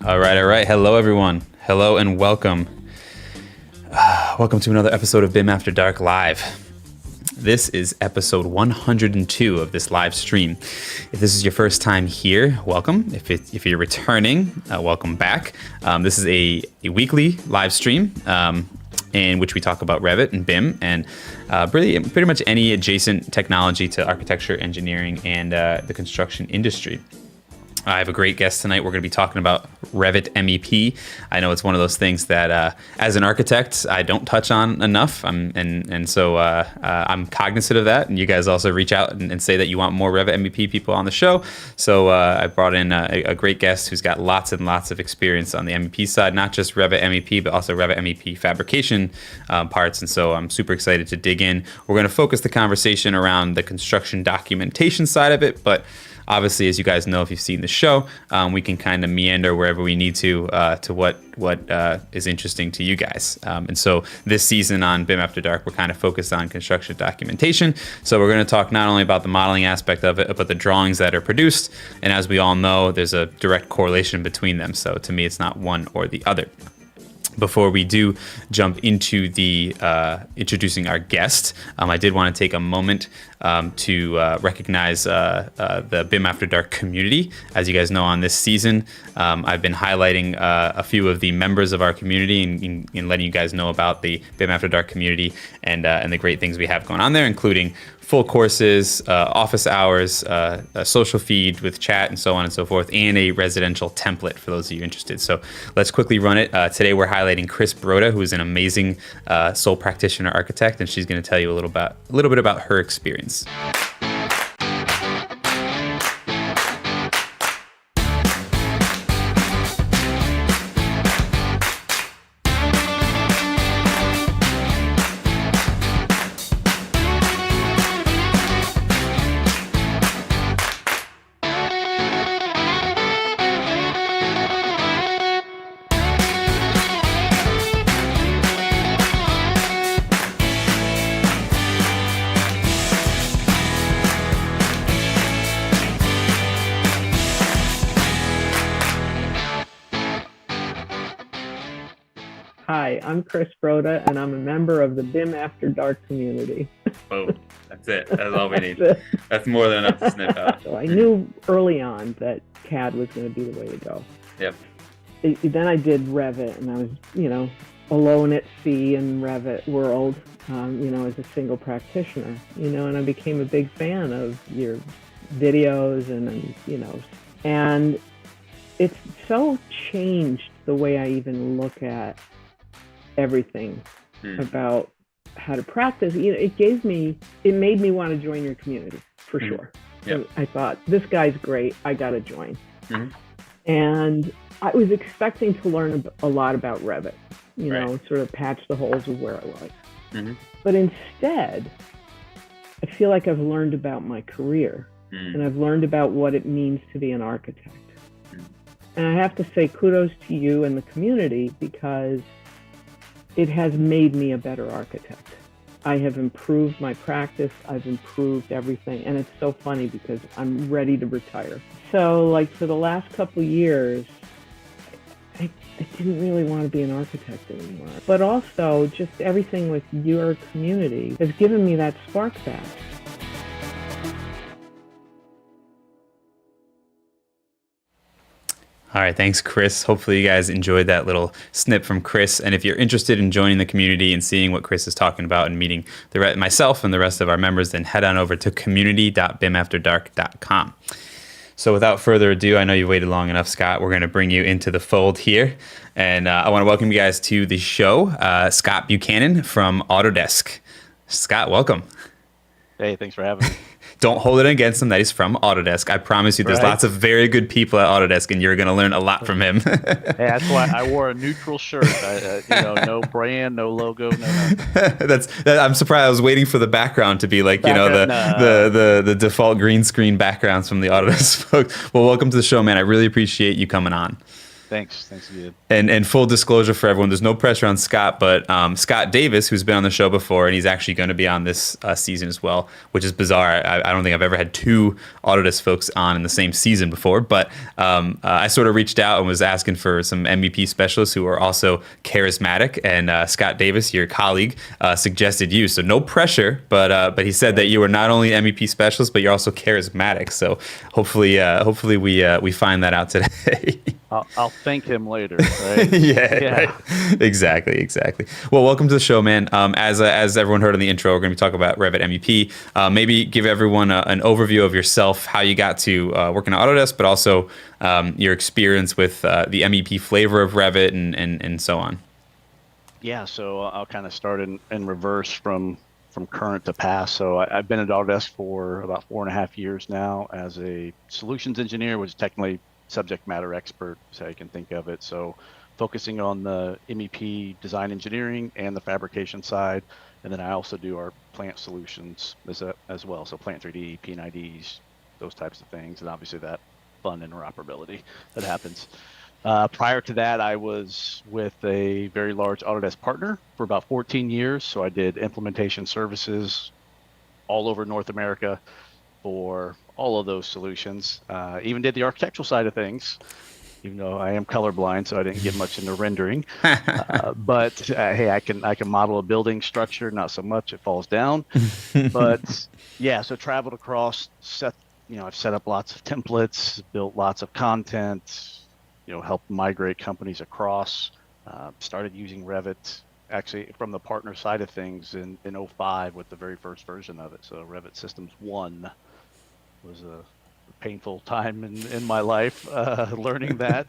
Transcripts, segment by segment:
All right. Hello, everyone. Hello and welcome. Welcome to another episode of BIM After Dark Live. This is episode 102 of this live stream. If this is your first time here, welcome. If you're returning, welcome back. This is a weekly live stream in which we talk about Revit and BIM and pretty much any adjacent technology to architecture, engineering, and the construction industry. I have a great guest tonight. We're going to be talking about Revit MEP. I know it's one of those things that, as an architect, I don't touch on enough. So I'm cognizant of that. And you guys also reach out and say that you want more Revit MEP people on the show. So I brought in a great guest who's got lots and lots of experience on the MEP side, not just Revit MEP, but also Revit MEP fabrication parts. And so I'm super excited to dig in. We're going to focus the conversation around the construction documentation side of it, but obviously, as you guys know, if you've seen the show, we can kind of meander wherever we need to what is interesting to you guys. And so this season on BIM After Dark, we're kind of focused on construction documentation. So we're going to talk not only about the modeling aspect of it, but the drawings that are produced. And as we all know, there's a direct correlation between them. So to me, it's not one or the other. Before we do jump into the introducing our guest, I did want to take a moment to recognize the BIM After Dark community. As you guys know, on this season, I've been highlighting a few of the members of our community and letting you guys know about the BIM After Dark community and the great things we have going on there, including full courses, office hours, a social feed with chat and so on and so forth, and a residential template for those of you interested. So let's quickly run it. Today we're highlighting Chris Broda, who is an amazing sole practitioner architect, and she's going to tell you a little bit about her experience. Hi, I'm Chris Broda, and I'm a member of the BIM After Dark community. Oh, that's it. That's all we need. That's more than enough to sniff out. So I knew early on that CAD was going to be the way to go. Yep. Then I did Revit, and I was, alone at sea in Revit world, as a single practitioner, and I became a big fan of your videos and it's so changed the way I even look at everything about how to practice. It made me want to join your community for sure. Yep. I thought, this guy's great, I got to join. And I was expecting to learn a lot about Revit, sort of patch the holes of where I was. But instead, I feel like I've learned about my career and I've learned about what it means to be an architect. And I have to say kudos to you and the community, because it has made me a better architect. I have improved my practice. I've improved everything. And it's so funny because I'm ready to retire. So for the last couple of years, I didn't really want to be an architect anymore. But also just everything with your community has given me that spark back. All right, thanks, Chris. Hopefully you guys enjoyed that little snip from Chris. And if you're interested in joining the community and seeing what Chris is talking about and meeting myself and the rest of our members, then head on over to community.bimafterdark.com. So without further ado, I know you waited long enough, Scott. We're going to bring you into the fold here. And I want to welcome you guys to the show, Scott Buchanan from Autodesk. Scott, welcome. Hey, thanks for having me. Don't hold it against him that he's from Autodesk. I promise you there's lots of very good people at Autodesk, and you're going to learn a lot from him. Hey, that's why I wore a neutral shirt. No brand, no logo, no nothing. I'm surprised. I was waiting for the background to be the default green screen backgrounds from the Autodesk folks. Well, welcome to the show, man. I really appreciate you coming on. Thanks again. And full disclosure for everyone, there's no pressure on Scott, but Scott Davis, who's been on the show before, and he's actually going to be on this season as well, which is bizarre. I don't think I've ever had two Autodesk folks on in the same season before, but I sort of reached out and was asking for some MEP specialists who are also charismatic, and Scott Davis, your colleague, suggested you. So no pressure, but he said that you were not only MEP specialist, but you're also charismatic. So hopefully we find that out today. I'll thank him later, right? Yeah. Right. Exactly. Well, welcome to the show, man. As everyone heard in the intro, we're going to be talking about Revit MEP. Maybe give everyone an overview of yourself, how you got to working at Autodesk, but also your experience with the MEP flavor of Revit and so on. Yeah, so I'll kind of start in reverse from current to past. So I've been at Autodesk for about 4.5 years now as a solutions engineer, which is technically subject matter expert, so you can think of it. So focusing on the MEP design engineering and the fabrication side. And then I also do our plant solutions as well. So plant 3D, P&IDs, those types of things. And obviously that fun interoperability that happens. Prior to that, I was with a very large Autodesk partner for about 14 years. So I did implementation services all over North America for all of those solutions. Even did the architectural side of things, even though I am colorblind, so I didn't get much into rendering. But hey, I can model a building structure, not so much, it falls down. But yeah, so traveled across, I've set up lots of templates, built lots of content, helped migrate companies across, started using Revit actually from the partner side of things in 05 with the very first version of it. So Revit Systems 1 was a painful time in my life, learning that.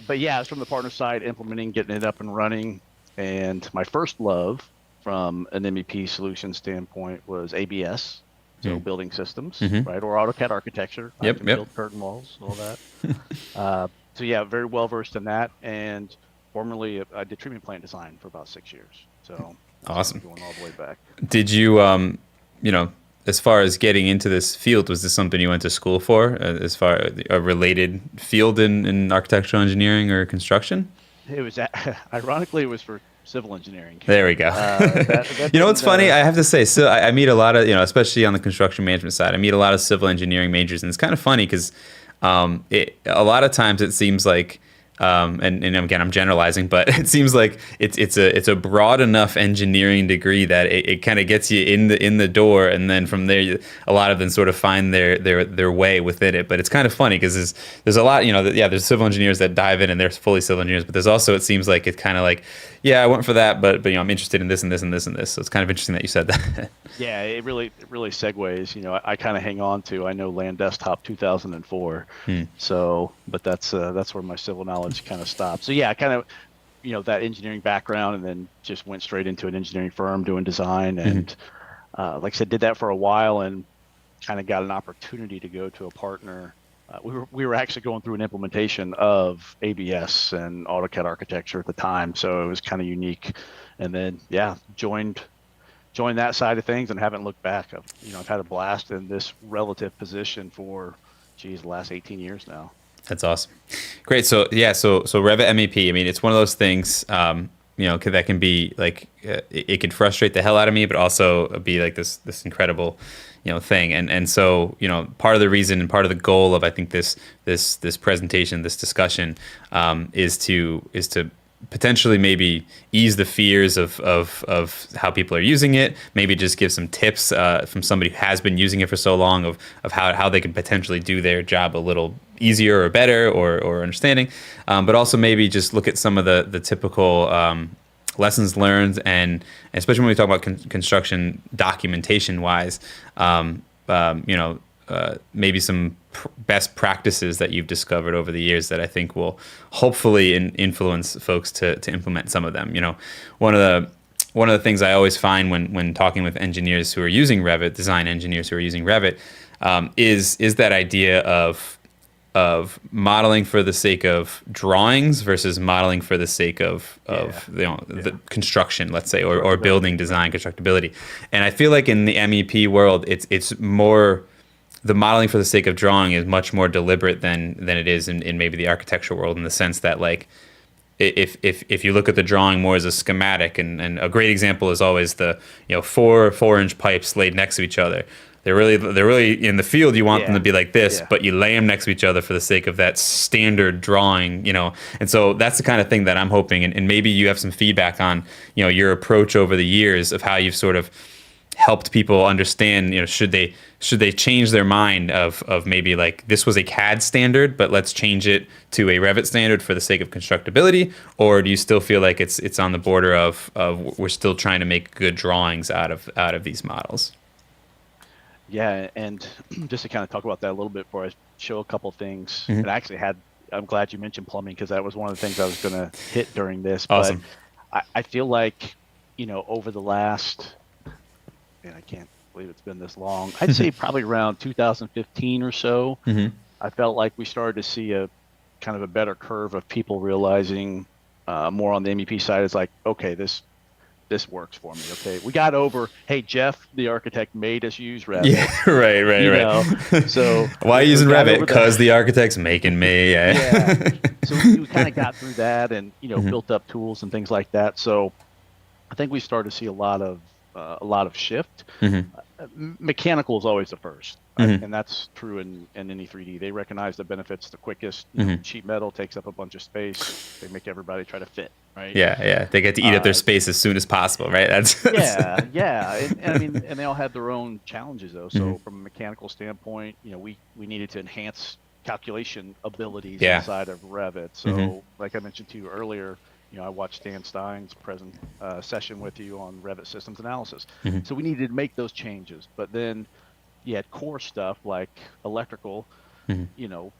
But yeah, it's from the partner side, implementing, getting it up and running. And my first love from an MEP solution standpoint was ABS, so building systems, right? Or AutoCAD architecture. I can build curtain walls, all that. So yeah, very well versed in that. And formerly, I did treatment plant design for about 6 years. So awesome. Going all the way back. Did you, as far as getting into this field, was this something you went to school for, as far as a related field in architectural engineering or construction? It was, ironically, it was for civil engineering. There we go. What's funny? I have to say, so I meet a lot of, especially on the construction management side, I meet a lot of civil engineering majors, and it's kind of funny because a lot of times it seems like, and again, I'm generalizing, but it seems like it's a broad enough engineering degree that it kind of gets you in the door, and then from there, a lot of them sort of find their way within it. But it's kind of funny because there's a lot, there's civil engineers that dive in and they're fully civil engineers, but there's also, it seems like it's kind of like, yeah, I went for that, but I'm interested in this and this and this and this. So it's kind of interesting that you said that. Yeah, it really segues. I kind of hang on to, I know Land Desktop 2004. So, but that's where my civil knowledge kind of stopped. So yeah, I kind of, that engineering background, and then just went straight into an engineering firm doing design. And like I said, did that for a while and kind of got an opportunity to go to a partner. We were actually going through an implementation of ABS and AutoCAD architecture at the time, so it was kind of unique. And then joined that side of things and haven't looked back. I've had a blast in this relative position for the last 18 years now. That's awesome. Great. So Revit MEP, I mean, it's one of those things, that can be like, it could frustrate the hell out of me, but also be like this incredible, thing. And so, part of the reason and part of the goal of, I think, this presentation, this discussion, is to potentially maybe ease the fears of how people are using it, maybe just give some tips from somebody who has been using it for so long of how they can potentially do their job a little easier or better or understanding, but also maybe just look at some of the typical lessons learned, and especially when we talk about construction documentation wise, maybe some best practices that you've discovered over the years that I think will hopefully influence folks to implement some of them. One of the things I always find when talking with engineers who are using Revit, design engineers who are using Revit, is that idea of modeling for the sake of drawings versus modeling for the sake of the construction, let's say, or building design, constructability. And I feel like in the MEP world, it's more the modeling for the sake of drawing is much more deliberate than it is in maybe the architectural world, in the sense that, like, if you look at the drawing more as a schematic, and a great example is always the, you know, 4-inch pipes laid next to each other. They're really in the field, you want them to be like this, but you lay them next to each other for the sake of that standard drawing, you know. And so that's the kind of thing that I'm hoping, and maybe you have some feedback on, you know, your approach over the years of how you've sort of helped people understand, you know, should they change their mind of maybe like, this was a CAD standard, but let's change it to a Revit standard for the sake of constructability, or do you still feel like it's on the border of we're still trying to make good drawings out of these models? Yeah, and just to kind of talk about that a little bit before I show a couple things, and I actually I'm glad you mentioned plumbing, because that was one of the things I was going to hit during this. Awesome. But I feel like, you know, over the last, and I can't believe it's been this long, I'd say probably around 2015 or so, I felt like we started to see a kind of a better curve of people realizing more on the MEP side. It's like, okay, this works for me. Okay, we got over, hey, Jeff, the architect, made us use Revit. Yeah, right. So why are you using Revit? Because the architect's making me. Yeah. So we kind of got through that, and, you know, built up tools and things like that. So I think we started to see a lot of shift. Mechanical is always the first, and that's true in any 3D. They recognize the benefits the quickest. You know, sheet metal takes up a bunch of space. They make everybody try to fit, right? Yeah. They get to eat up their space as soon as possible, right? Yeah. And I mean, and they all have their own challenges, though. So from a mechanical standpoint, you know, we needed to enhance calculation abilities inside of Revit. So like I mentioned to you earlier, you know, I watched Dan Stein's present session with you on Revit systems analysis. So we needed to make those changes. But then you had core stuff like electrical, you know,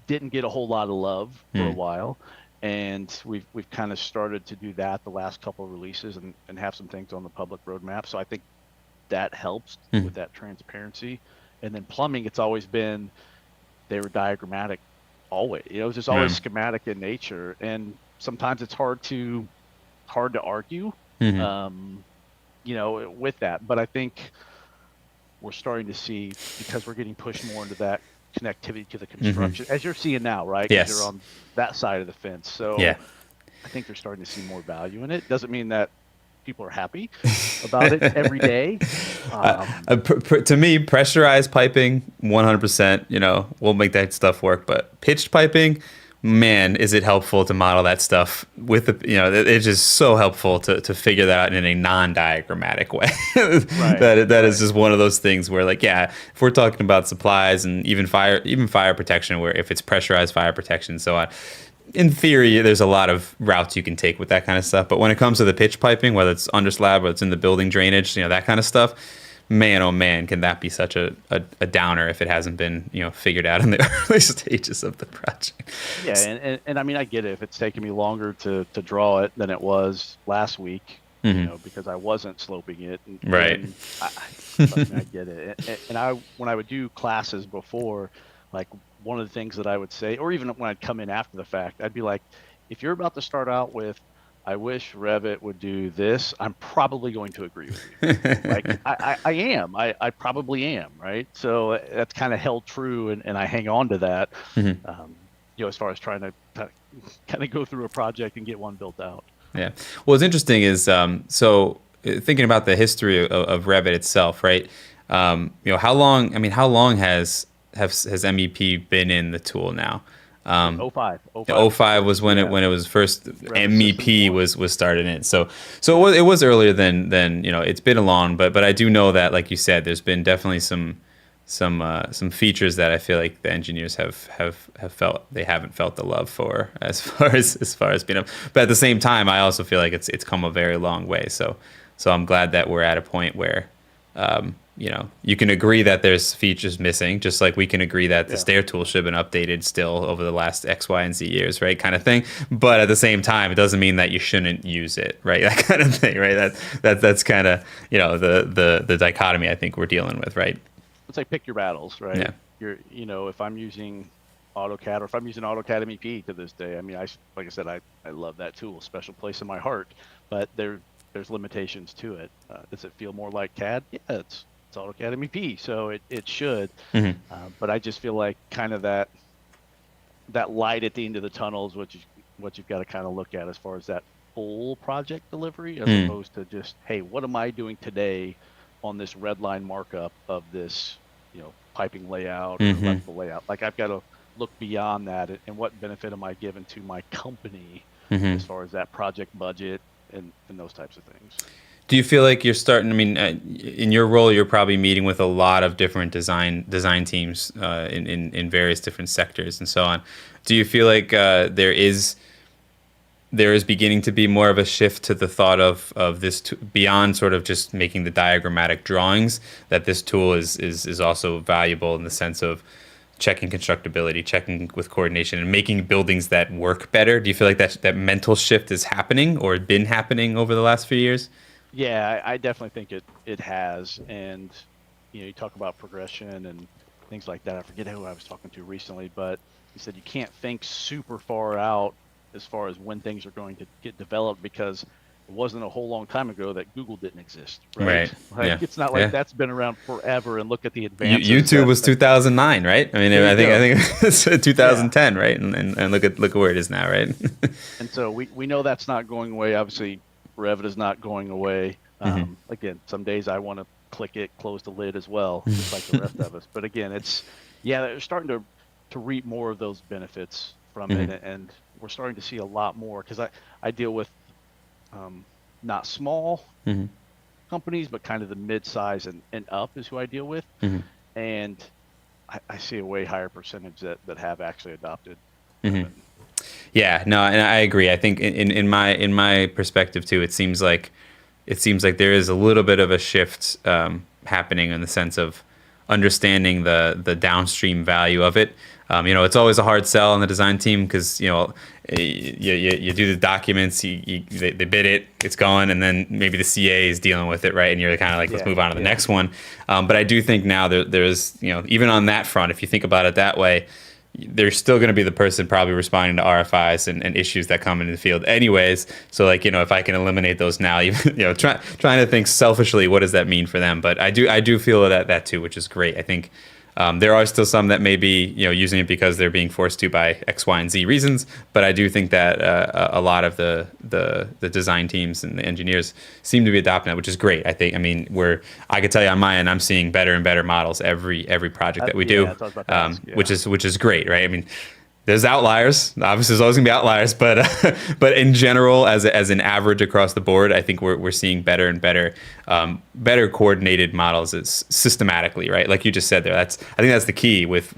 didn't get a whole lot of love for a while. And we've kind of started to do that the last couple of releases, and have some things on the public roadmap. So I think that helps with that transparency. And then plumbing, it's always been, they were diagrammatic always. You know, it was just always schematic in nature. And sometimes it's hard to argue, you know, with that. But I think we're starting to see, because we're getting pushed more into that connectivity to the construction, as you're seeing now, right? Yes. You're on that side of the fence. So I think they're starting to see more value in it. Doesn't mean that people are happy about it every day. To me, pressurized piping, 100%, you know, we'll make that stuff work. But pitched piping, man, is it helpful to model that stuff with the, you know, it's just so helpful to figure that out in a non-diagrammatic way. That is just one of those things where, like, yeah, if we're talking about supplies and even fire protection, where if it's pressurized fire protection and so on, in theory, there's a lot of routes you can take with that kind of stuff. But when it comes to the pitch piping, whether it's under slab or it's in the building drainage, you know, that kind of stuff, man, oh man, can that be such a downer if it hasn't been, you know, figured out in the early stages of the project. Yeah, and I mean, I get it. If it's taking me longer to draw it than it was last week, you know, because I wasn't sloping it. Right. I get it. And when I would do classes before, like, one of the things that I would say, or even when I'd come in after the fact, I'd be like, if you're about to start out with, I wish Revit would do this, I'm probably going to agree with you. Like, I am. I probably am, right? So that's kind of held true, and I hang on to that, you know, as far as trying to kind of go through a project and get one built out. Yeah. Well, what's interesting is, so thinking about the history of Revit itself, right? You know, how long has MEP been in the tool now? 05 was when it was first MEP was started in. So it was earlier than you know, it's been along, but I do know that, like you said, there's been definitely some features that I feel like the engineers have felt they haven't felt the love for as far as being up. But at the same time, I also feel like it's come a very long way. So I'm glad that we're at a point where you know, you can agree that there's features missing, just like we can agree that the stair tool should have been updated still over the last X, Y, and Z years, right? Kind of thing. But at the same time, it doesn't mean that you shouldn't use it, right? That kind of thing, right? That's kind of, you know, the dichotomy I think we're dealing with, right? It's like, pick your battles, right? Yeah. You know, if I'm using AutoCAD, or if I'm using AutoCAD MEP to this day, I mean, like I said, I love that tool, special place in my heart, but there's limitations to it. Does it feel more like CAD? Yeah, it's AutoCAD MEP, so it should. Mm-hmm. But I just feel like kind of that light at the end of the tunnel is what you've got to kind of look at as far as that full project delivery, as opposed to just, hey, what am I doing today on this red line markup of this, piping layout or electrical layout? Like, I've got to look beyond that, and what benefit am I giving to my company as far as that project budget and those types of things. Do you feel like you're starting? I mean, in your role, you're probably meeting with a lot of different design teams in various different sectors and so on. Do you feel like there is beginning to be more of a shift to the thought of this beyond sort of just making the diagrammatic drawings, that this tool is also valuable in the sense of checking constructability, checking with coordination, and making buildings that work better? Do you feel like that mental shift is happening or been happening over the last few years? Yeah, I definitely think it has. And, you talk about progression and things like that. I forget who I was talking to recently, but he said you can't think super far out as far as when things are going to get developed, because it wasn't a whole long time ago that Google didn't exist. Right. Like, it's not like that's been around forever, and look at the advances. YouTube was 2009, right? I mean, I think it's 2010, right? And look at where it is now, right? And so we know that's not going away. Obviously, Revit is not going away. Again, some days I want to click it, close the lid as well, just like the rest of us. But again, they're starting to reap more of those benefits from it, and we're starting to see a lot more, because I deal with not small companies, but kind of the mid-size and up is who I deal with, and I see a way higher percentage that have actually adopted. Yeah, no, and I agree. I think in my perspective too, it seems like there is a little bit of a shift happening in the sense of understanding the downstream value of it. It's always a hard sell on the design team, because you do the documents, they bid it, it's going, and then maybe the CA is dealing with it, right? And you're kind of like, let's move on to the next one. But I do think now there's even on that front, if you think about it that way, there's still going to be the person probably responding to RFIs and issues that come into the field anyways. So like, if I can eliminate those now, even, trying to think selfishly, what does that mean for them? But I do feel that too, which is great. I think there are still some that may be, using it because they're being forced to by X, Y, and Z reasons. But I do think that a lot of the design teams and the engineers seem to be adopting it, which is great. I could tell you on my end, I'm seeing better and better models every project that we do, which is great, right? I mean, there's outliers. Obviously, there's always gonna be outliers, but in general, as an average across the board, I think we're seeing better and better, better coordinated models systematically, right? Like you just said there. I think that's the key with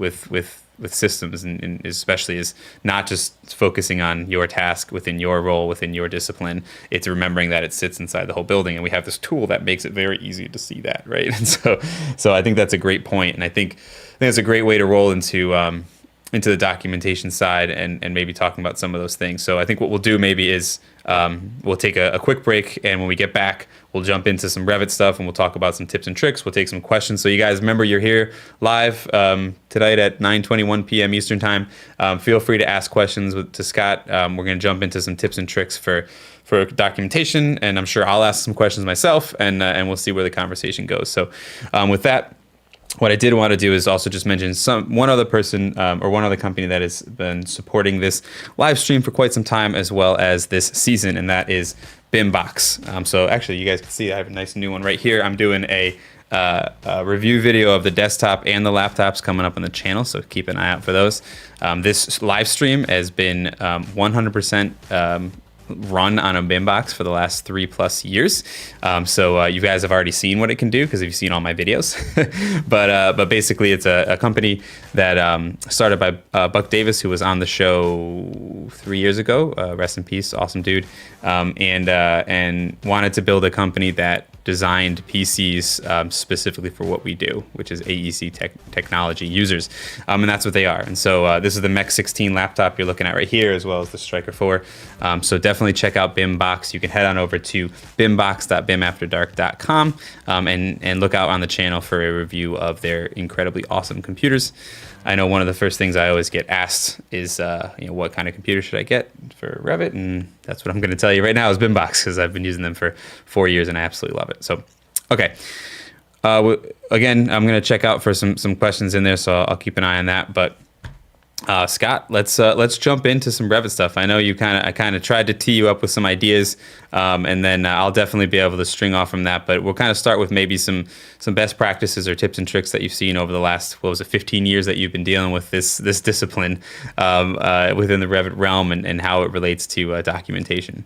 systems, and especially is not just focusing on your task within your role within your discipline. It's remembering that it sits inside the whole building, and we have this tool that makes it very easy to see that, right? And so I think that's a great point, and I think it's a great way to roll into the documentation side and maybe talking about some of those things. So I think what we'll do maybe is we'll take a quick break, and when we get back, we'll jump into some Revit stuff, and we'll talk about some tips and tricks. We'll take some questions. So you guys remember, you're here live tonight at 9:21 p.m. Eastern time. Feel free to ask questions to Scott. We're going to jump into some tips and tricks for documentation, and I'm sure I'll ask some questions myself, and we'll see where the conversation goes. So with that, what I did want to do is also just mention one other person or one other company that has been supporting this live stream for quite some time, as well as this season, and that is BIMbox. So actually, you guys can see I have a nice new one right here. I'm doing a review video of the desktop and the laptops coming up on the channel, so keep an eye out for those. This live stream has been 100% run on a BIMbox for the last 3+ years. So you guys have already seen what it can do, because you've seen all my videos. but basically, it's a company that started by Buck Davis, who was on the show 3 years ago. Rest in peace, awesome dude. And wanted to build a company that designed PCs specifically for what we do, which is AEC technology users, and that's what they are. And so this is the Mech 16 laptop you're looking at right here, as well as the Striker 4. So definitely check out BIMbox. You can head on over to bimbox.bimafterdark.com and look out on the channel for a review of their incredibly awesome computers. I know one of the first things I always get asked is, what kind of computer should I get for Revit? And that's what I'm going to tell you right now is BIMbox, because I've been using them for 4 years and I absolutely love it. So, okay. Again, I'm going to check out for some questions in there, so I'll keep an eye on that. But Scott, let's jump into some Revit stuff. I know I kind of tried to tee you up with some ideas, and then I'll definitely be able to string off from that. But we'll kind of start with maybe some best practices or tips and tricks that you've seen over the last 15 years that you've been dealing with this discipline within the Revit realm, and how it relates to documentation.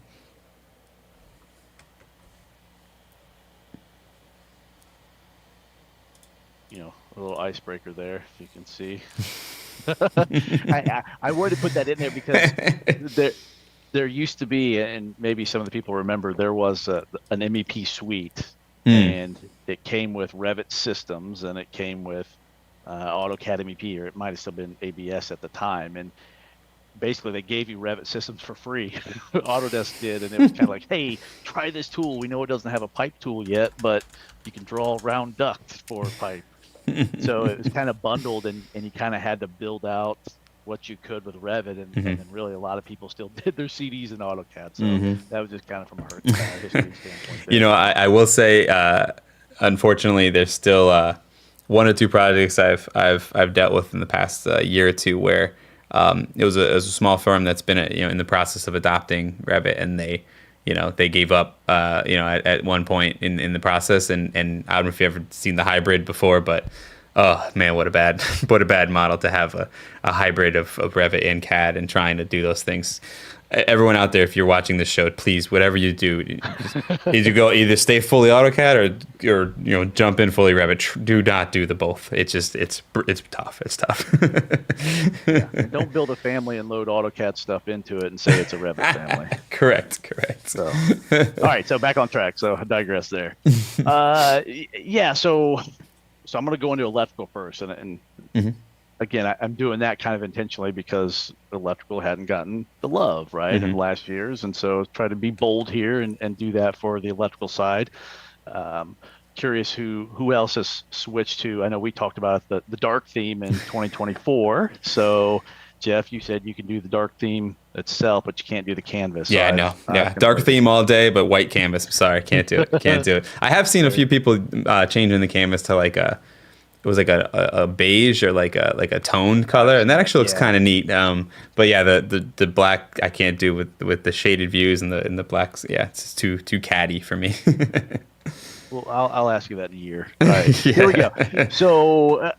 A little icebreaker there, if you can see. I wanted to put that in there because there used to be, and maybe some of the people remember, there was an MEP suite, and it came with Revit systems, and it came with AutoCAD MEP, or it might have still been ABS at the time. And basically, they gave you Revit systems for free. Autodesk did, and it was kind of like, hey, try this tool. We know it doesn't have a pipe tool yet, but you can draw round duct for a pipe. So it was kind of bundled, and you kind of had to build out what you could with Revit, and really a lot of people still did their CDs in AutoCAD. So that was just kind of from a history standpoint. There. I will say, unfortunately, there's still one or two projects I've dealt with in the past year or two where it was a small firm that's been in the process of adopting Revit, and they gave up at one point in the process, and I don't know if you've ever seen the hybrid before, but oh man, what a bad model to have a hybrid of Revit and CAD and trying to do those things. Everyone out there, if you're watching this show, please, whatever you do, either stay fully AutoCAD or jump in fully Revit. Do not do the both. It's tough. It's tough. Yeah. Don't build a family and load AutoCAD stuff into it and say it's a Revit family. Correct. So, all right. So back on track. So I digress there. Yeah. So I'm going to go into electrical first, and again, I'm doing that kind of intentionally because electrical hadn't gotten the love, right, in the last years. And so try to be bold here and do that for the electrical side. Curious who else has switched to, I know we talked about the dark theme in 2024. So Jeff, you said you can do the dark theme itself, but you can't do the canvas. Yeah, so no. Yeah, dark theme all day, but white canvas. Sorry, can't do it. I have seen a few people changing the canvas to it was like a beige or like a toned color, and that actually looks kind of neat. But yeah, the black I can't do with the shaded views and the blacks. Yeah, it's too catty for me. Well, I'll ask you that in a year. All right, Here we go. So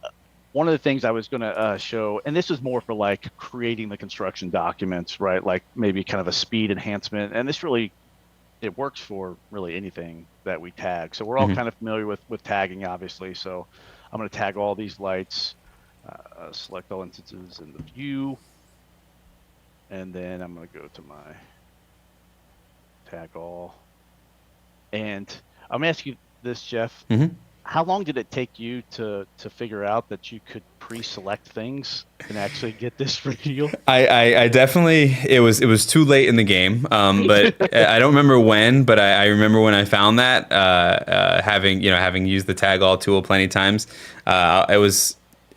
one of the things I was going to show, and this is more for like creating the construction documents, right? Like maybe kind of a speed enhancement, and this really it works for really anything that we tag. So we're all kind of familiar with tagging, obviously. So I'm going to tag all these lights, select all instances in the view, and then I'm going to go to my tag all. And I'm going to ask you this, Jeff. How long did it take you to figure out that you could pre-select things and actually get this real? I definitely, it was too late in the game, but I don't remember when, but I remember when I found that, having used the tag all tool plenty of times.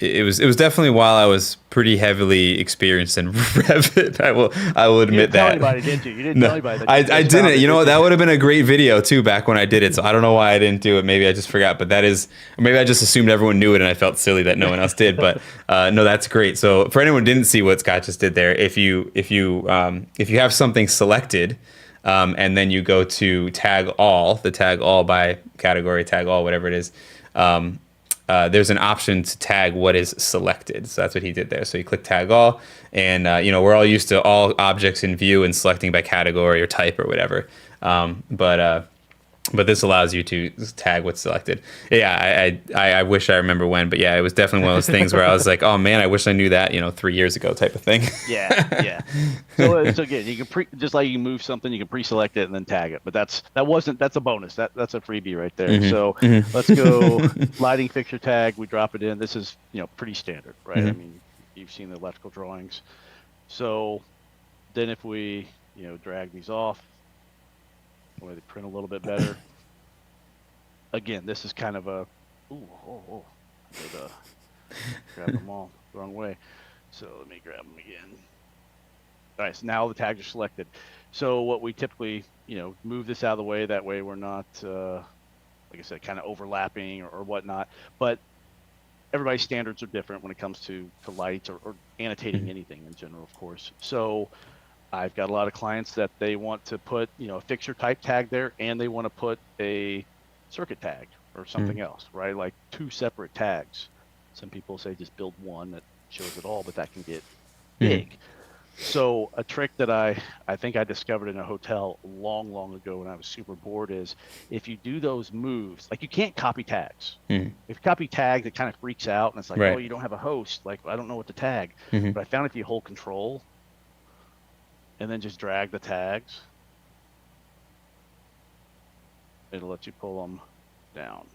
It was definitely while I was pretty heavily experienced in Revit. I will admit that. You didn't tell anybody, did you? You didn't tell anybody. I didn't. That would have been a great video too back when I did it. So I don't know why I didn't do it. Maybe I just forgot. But maybe I just assumed everyone knew it, and I felt silly that no one else did. But no, that's great. So for anyone who didn't see what Scott just did there, if you have something selected, and then you go to tag all, the tag all by category, tag all, whatever it is. There's an option to tag what is selected. So that's what he did there. So you click tag all, and we're all used to all objects in view and selecting by category or type or whatever. But this allows you to tag what's selected. Yeah, I wish I remember when, but yeah, it was definitely one of those things where I was like, oh man, I wish I knew that 3 years ago type of thing. Yeah. So again, you can just like you can move something, you can pre-select it and then tag it. But that's a bonus. That's a freebie right there. So let's go lighting fixture tag. We drop it in. This is pretty standard, right? I mean, you've seen the electrical drawings. So then if we drag these off, where they print a little bit better. Again, this is kind of a grab them all the wrong way. So let me grab them again. All right, so now the tags are selected. So what we typically, move this out of the way. That way we're not like I said, kind of overlapping or whatnot. But everybody's standards are different when it comes to lights or annotating anything in general, of course. So I've got a lot of clients that they want to put, a fixture type tag there, and they want to put a circuit tag or something else, right? Like 2 separate tags. Some people say just build one that shows it all, but that can get big. So a trick that I think I discovered in a hotel long ago when I was super bored is if you do those moves, like you can't copy tags. If you copy tags, it kind of freaks out and it's like, oh, you don't have a host. Like, I don't know what to tag. But I found if you hold control and then just drag the tags, it'll let you pull them down.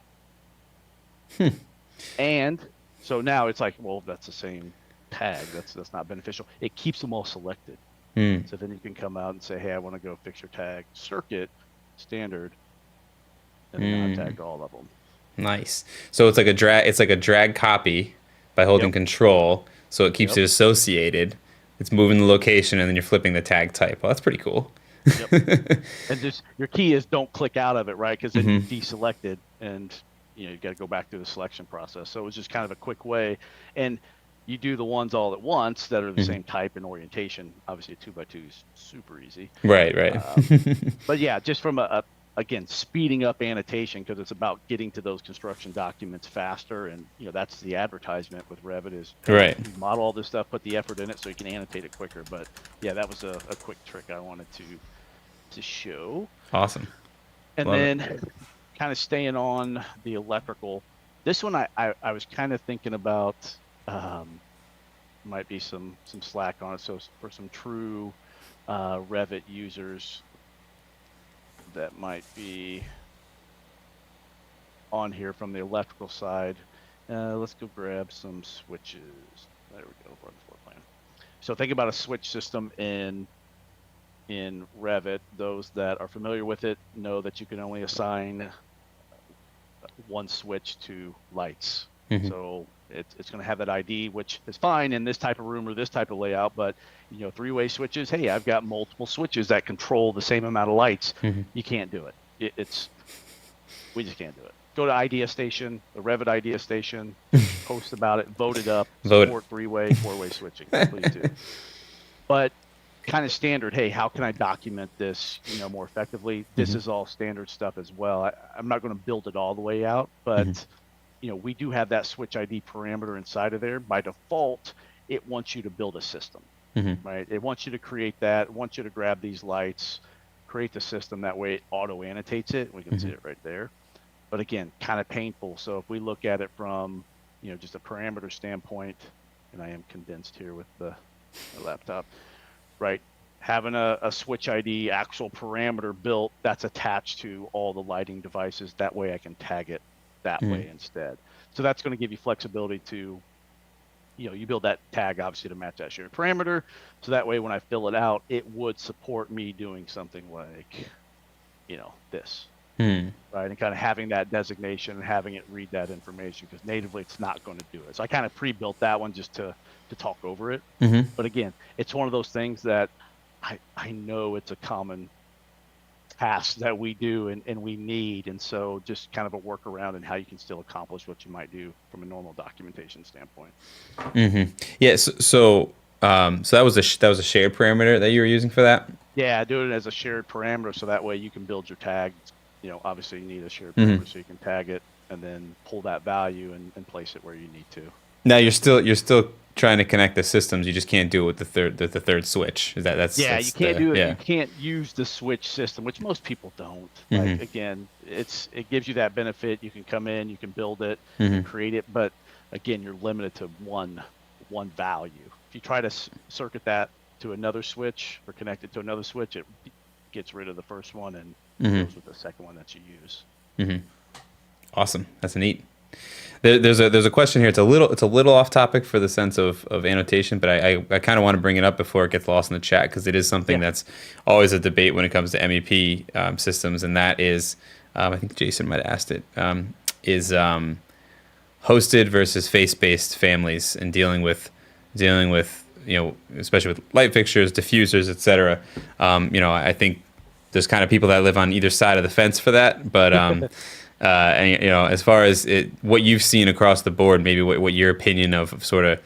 And so now it's like, well, that's the same tag. That's not beneficial. It keeps them all selected. So then you can come out and say, hey, I want to go fixture tag circuit standard, and then I've tagged all of them. Nice. So it's like a drag copy by holding control, so it keeps it associated. It's moving the location, and then you're flipping the tag type. Well, that's pretty cool. And just your key is don't click out of it, right? Because then you deselected, and you got to go back through the selection process. So it was just kind of a quick way, and you do the ones all at once that are the same type and orientation. Obviously, a 2x2 is super easy. Right. But yeah, just from again, speeding up annotation, because it's about getting to those construction documents faster, and that's the advertisement with Revit is model all this stuff, put the effort in it so you can annotate it quicker. But yeah, that was a quick trick I wanted to show. Awesome. And Love then it. kind of staying on the electrical, this one I was kind of thinking about. Might be some slack on it. So for some true Revit users that might be on here from the electrical side, let's go grab some switches. There we go. Run the floor plan. So think about a switch system in Revit. Those that are familiar with it know that you can only assign one switch to lights. So it's going to have that ID, which is fine in this type of room or this type of layout. But 3-way switches, hey, I've got multiple switches that control the same amount of lights. You can't do it. We just can't do it. Go to Idea Station, the Revit Idea Station, post about it, vote it up, support 3-way, 4-way switching. Please do. But kind of standard, hey, how can I document this more effectively? This is all standard stuff as well. I'm not going to build it all the way out, but we do have that switch ID parameter inside of there. By default, it wants you to build a system, right? It wants you to create that. It wants you to grab these lights, create the system. That way it auto annotates it. We can see it right there. But again, kind of painful. So if we look at it from, just a parameter standpoint, and I am condensed here with the laptop, right? Having a switch ID actual parameter built that's attached to all the lighting devices. That way I can tag it that way instead. So that's going to give you flexibility to, you build that tag obviously to match that shared parameter. So that way when I fill it out, it would support me doing something like, this, right? And kind of having that designation and having it read that information, because natively it's not going to do it. So I kind of pre-built that one just to talk over it. But again, it's one of those things that I know it's a common tasks that we do and we need, and so just kind of a workaround and how you can still accomplish what you might do from a normal documentation standpoint. Yeah. So that was a shared parameter that you were using for that. Yeah, do it as a shared parameter, so that way you can build your tag. Obviously you need a shared parameter so you can tag it and then pull that value and place it where you need to. Now you're still trying to connect the systems. You just can't do it with the third switch. That's you can't do it. Yeah. You can't use the switch system, which most people don't. Like again, it gives you that benefit. You can come in, you can build it, and create it, but again, you're limited to one value. If you try to circuit that to another switch or connect it to another switch, it gets rid of the first one and goes with the second one that you use. Awesome. That's neat. There's a question here. It's a little off topic for the sense of annotation, but I kind of want to bring it up before it gets lost in the chat, because it is something that's always a debate when it comes to MEP systems, and that is, I think Jason might have asked it, is hosted versus face-based families, and dealing with especially with light fixtures, diffusers, etc. I think there's kind of people that live on either side of the fence for that, but And as far as what you've seen across the board, maybe what your opinion of sort of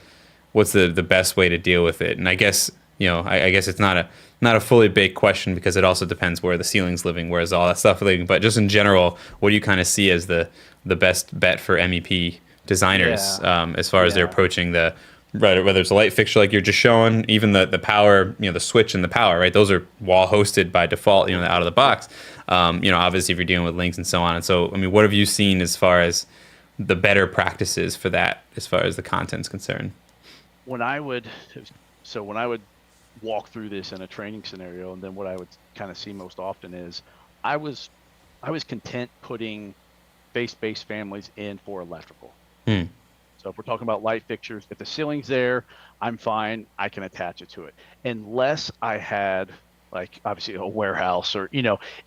what's the best way to deal with it. And I guess I guess it's not a fully baked question because it also depends where the ceiling's living, where's all that stuff living. But just in general, what do you kind of see as the best bet for MEP designers as far as they're approaching whether it's a light fixture like you're just showing, even the power, the switch and the power, right? Those are wall hosted by default, out of the box. Obviously if you're dealing with links and so on. And so, I mean, what have you seen as far as the better practices for that, as far as the content's concerned? When I would walk through this in a training scenario, and then what I would kind of see most often is I was content putting face-based families in for electrical. So if we're talking about light fixtures, if the ceiling's there, I'm fine. I can attach it to it. Unless I had, like, obviously a warehouse or,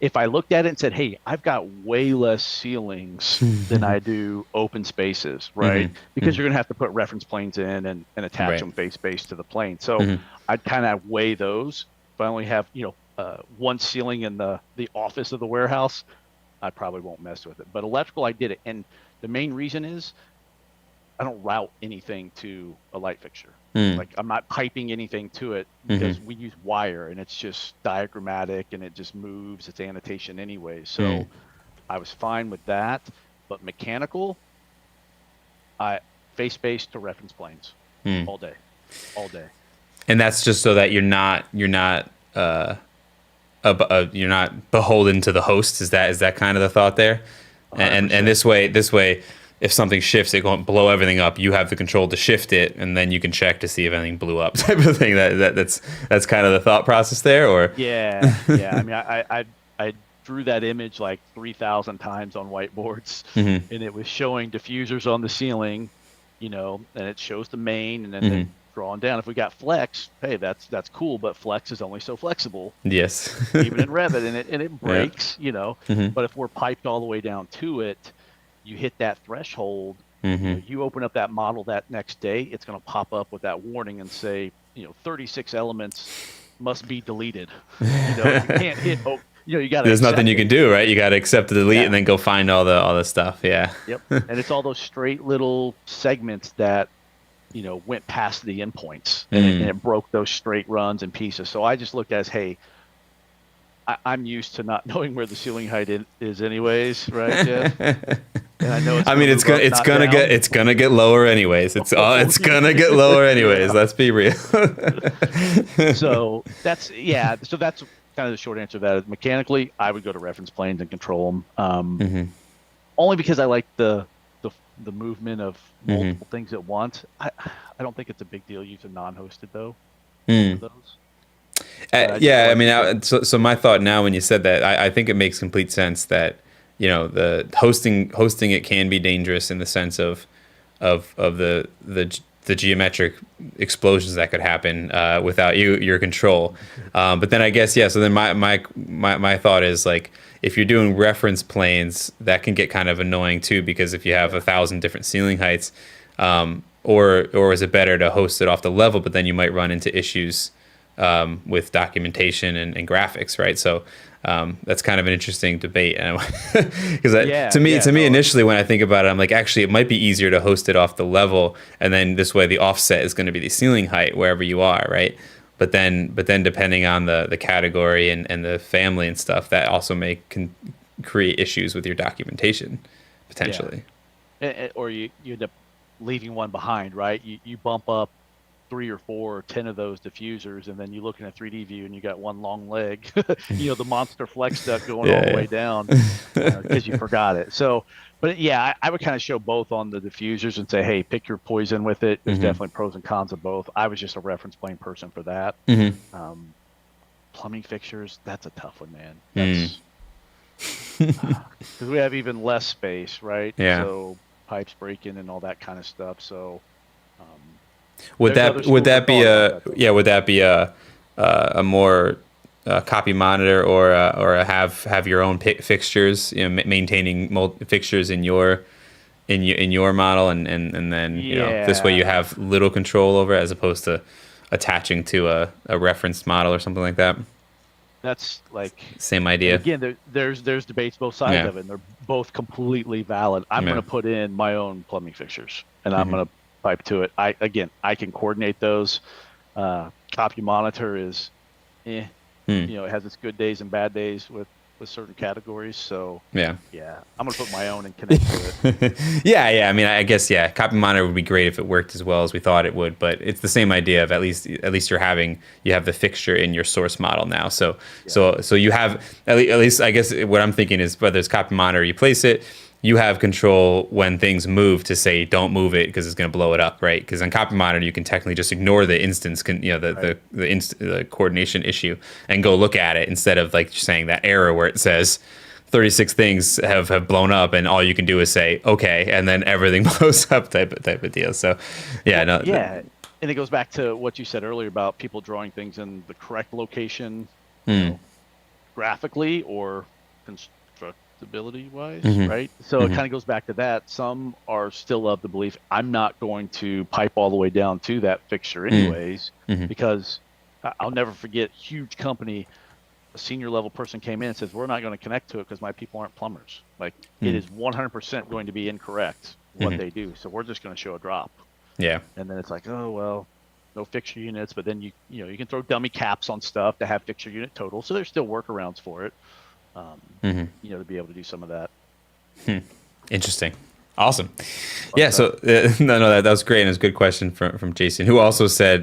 if I looked at it and said, hey, I've got way less ceilings than I do open spaces, right? Because you're going to have to put reference planes in and attach them face-based to the plane. So I'd kind of weigh those. If I only have, one ceiling in the office of the warehouse, I probably won't mess with it. But electrical, I did it. And the main reason is I don't route anything to a light fixture. Like I'm not piping anything to it because we use wire and it's just diagrammatic and it just moves. It's annotation anyway. So I was fine with that. But mechanical, face-based to reference planes all day. And that's just so that you're not beholden to the host. Is that kind of the thought there? And this way, if something shifts, it won't blow everything up. You have the control to shift it, and then you can check to see if anything blew up, type of thing. That's kind of the thought process there, or yeah. I mean, I drew that image like 3,000 times on whiteboards, and it was showing diffusers on the ceiling, and it shows the main, and then they're drawing down. If we got flex, hey, that's cool, but flex is only so flexible. Yes, even in Revit, and it breaks, But if we're piped all the way down to it, you hit that threshold, you open up that model that next day, it's going to pop up with that warning and say, 36 elements must be deleted. You can't hit, you got to. There's nothing you can do, right? You got to accept the delete and then go find all the stuff. Yeah. Yep. And it's all those straight little segments that, went past the endpoints and it broke those straight runs and pieces. So I just looked at it as, hey, I'm used to not knowing where the ceiling height is anyways, right, Jeff? And I know it's gonna get lower anyways. It's gonna get lower anyways. Let's be real. So that's kind of the short answer to that. Mechanically, I would go to reference planes and control them. Only because I like the movement of multiple things at once. I don't think it's a big deal using non-hosted though. For those. So my thought now when you said that, I think it makes complete sense that the hosting it can be dangerous in the sense of the geometric explosions that could happen without your control. But then I guess so then my thought is, like, if you're doing reference planes, that can get kind of annoying too, because if you have 1,000 different ceiling heights, or is it better to host it off the level? But then you might run into issues with documentation and graphics, right? So that's kind of an interesting debate, because to me initially when I think about it, I'm like, actually it might be easier to host it off the level, and then this way the offset is going to be the ceiling height wherever you are, right? But then depending on the category and the family and stuff, that also can create issues with your documentation potentially. Or you end up leaving one behind, right? You bump up 3 or 4 or 10 of those diffusers, and then you look in a 3D view and you got one long leg, the monster flex duct going all the way down because you forgot it. So, but I would kind of show both on the diffusers and say, hey, pick your poison with it. There's definitely pros and cons of both. I was just a reference plane person for that. Plumbing fixtures, that's a tough one, man. That's because we have even less space, right? Yeah. So pipes breaking and all that kind of stuff. So. Would that be a more copy monitor or have your own fixtures, maintaining fixtures in your model, and then this way you have little control over it as opposed to attaching to a reference model or something like that? That's like same idea. Again, there's debates both sides of it, and they're both completely valid. I'm going to put in my own plumbing fixtures, and I'm going to pipe to it. I can coordinate those. Copy monitor is, you know, it has its good days and bad days with certain categories. So yeah, I'm gonna put my own and connect to it. yeah. I mean, I guess copy monitor would be great if it worked as well as we thought it would, but it's the same idea of at least you have the fixture in your source model now. So you have at least I guess what I'm thinking is whether it's copy monitor, you place it. You have control when things move to say don't move it because it's going to blow it up, right? Because on copy monitor you can technically just ignore the instance, the coordination issue and go look at it instead of like saying that error where it says 36 things have blown up and all you can do is say okay and then everything blows up type of deal. So and it goes back to what you said earlier about people drawing things in the correct location, you know, graphically or constructability wise, right? So it kind of goes back to that. Some are still of the belief I'm not going to pipe all the way down to that fixture anyways, because I'll never forget, huge company, a senior level person came in and says, we're not going to connect to it because my people aren't plumbers. Like it is 100% going to be incorrect what they do. So we're just going to show a drop. Yeah. And then it's like, oh, well, no fixture units, but then you can throw dummy caps on stuff to have fixture unit total. So there's still workarounds for it, to be able to do some of that. Interesting. Awesome. Yeah. So that was great. And it was a good question from Jason, who also said,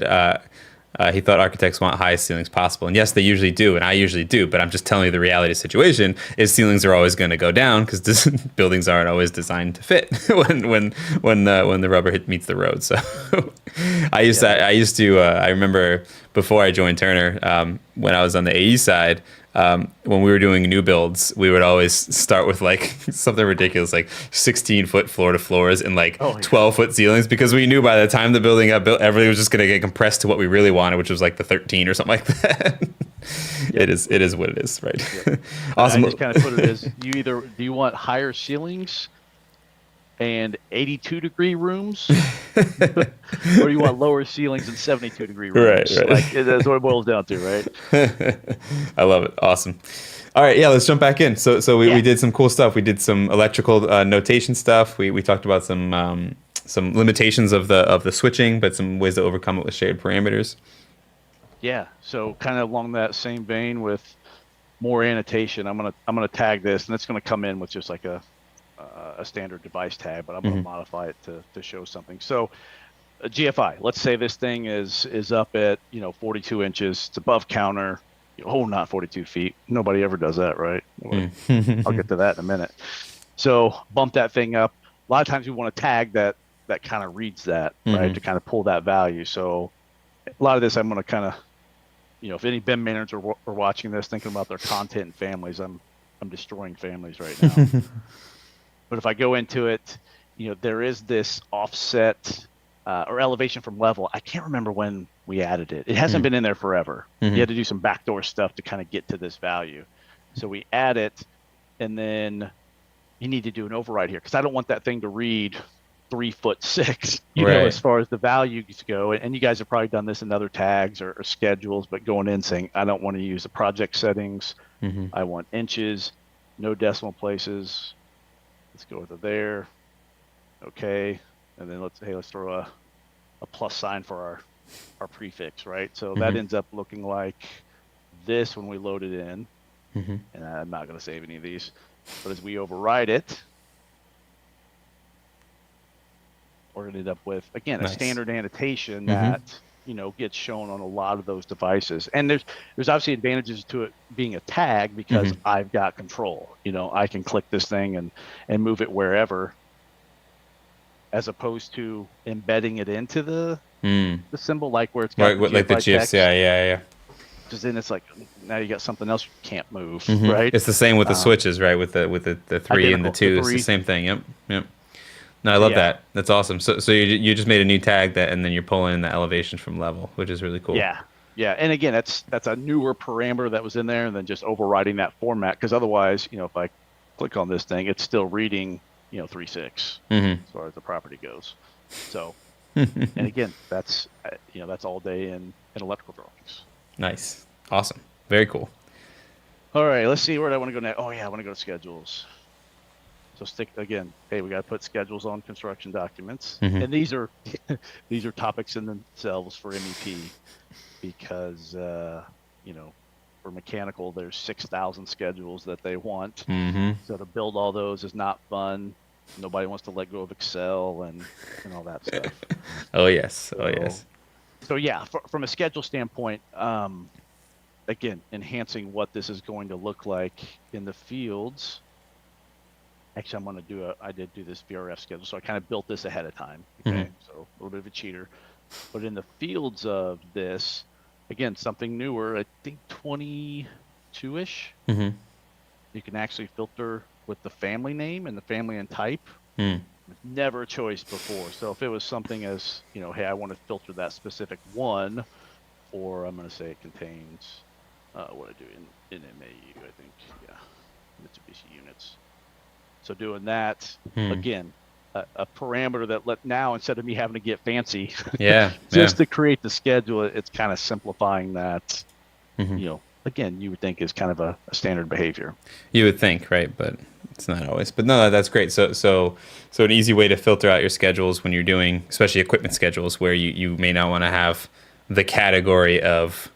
he thought architects want highest ceilings possible. And yes, they usually do, and I usually do, but I'm just telling you the reality of the situation is ceilings are always going to go down because buildings aren't always designed to fit when the rubber meets the road. So I remember before I joined Turner, when I was on the AE side, when we were doing new builds, we would always start with like something ridiculous, like 16-foot floor to floors and like 12-foot ceilings, because we knew by the time the building got built, everything was just going to get compressed to what we really wanted, which was like the 13 or something like that. It is what it is, right? Awesome. I just kind of put it as do you want higher ceilings and 82-degrry rooms, or you want lower ceilings and 72-degree rooms? Right. Like that's what it boils down to, right? I love it. Awesome. All right, let's jump back in. So we did some cool stuff. We did some electrical notation stuff. We talked about some limitations of the switching, but some ways to overcome it with shared parameters. Yeah. So kind of along that same vein with more annotation, I'm gonna tag this, and it's gonna come in with just like a standard device tag, but I'm going to modify it to show something. So a GFI, let's say this thing is up at 42 inches. It's above counter. Not 42 feet. Nobody ever does that, right? I'll get to that in a minute. So bump that thing up. A lot of times we want to tag that kind of reads that, right, to kind of pull that value. So a lot of this I'm going to kind of, if any BIM managers are watching this, thinking about their content and families, I'm destroying families right now. But if I go into it, there is this offset or elevation from level. I can't remember when we added it. It hasn't been in there forever. You had to do some backdoor stuff to kind of get to this value. So we add it, and then you need to do an override here because I don't want that thing to read 3'6", as far as the values go. And you guys have probably done this in other tags or schedules, but going in saying, I don't want to use the project settings. I want inches, no decimal places. Let's go with it there. Okay. And then let's throw a plus sign for our prefix, right? So that ends up looking like this when we load it in. And I'm not going to save any of these. But as we override it, we're going to end up with, again, a standard annotation that gets shown on a lot of those devices. And there's obviously advantages to it being a tag because I've got control. I can click this thing and move it wherever, as opposed to embedding it into the symbol, like where it's got like the GIFs. Yeah. Because then it's like now you got something else you can't move, right? It's the same with the switches, right? With the 3 and the 2, it's the same thing. Yep. No, I love that. That's awesome. So you just made a new tag and then you're pulling in the elevation from level, which is really cool. Yeah. And again, that's a newer parameter that was in there, and then just overriding that format. Because otherwise, if I click on this thing, it's still reading 3.6 as far as the property goes. So, and again, that's all day in electrical drawings. Nice. Awesome. Very cool. All right, let's see where I want to go next. Oh yeah, I want to go to schedules. So stick again. Hey, we got to put schedules on construction documents, Mm-hmm. and these are these are topics in themselves for MEP because for mechanical there's 6,000 schedules that they want. Mm-hmm. So to build all those is not fun. Nobody wants to let go of Excel and all that stuff. Oh yes. Oh yes. So yeah, from a schedule standpoint, again, enhancing what this is going to look like in the fields. Actually, I did do this VRF schedule, so I kind of built this ahead of time. Okay, Mm-hmm. so a little bit of a cheater. But in the fields of this, again, something newer, I think 22-ish, Mm-hmm. you can actually filter with the family name and the family and type. Mm. Never a choice before. So if it was something as, hey, I want to filter that specific one, or I'm going to say it contains, what I do in MAU, I think, yeah, Mitsubishi units. So doing that, again, a parameter that now, instead of me having to get fancy, just to create the schedule, it's kind of simplifying that, again, you would think is kind of a standard behavior. You would think, right? But it's not always. But no, that's great. So an easy way to filter out your schedules when you're doing, especially equipment schedules, where you may not want to have the category of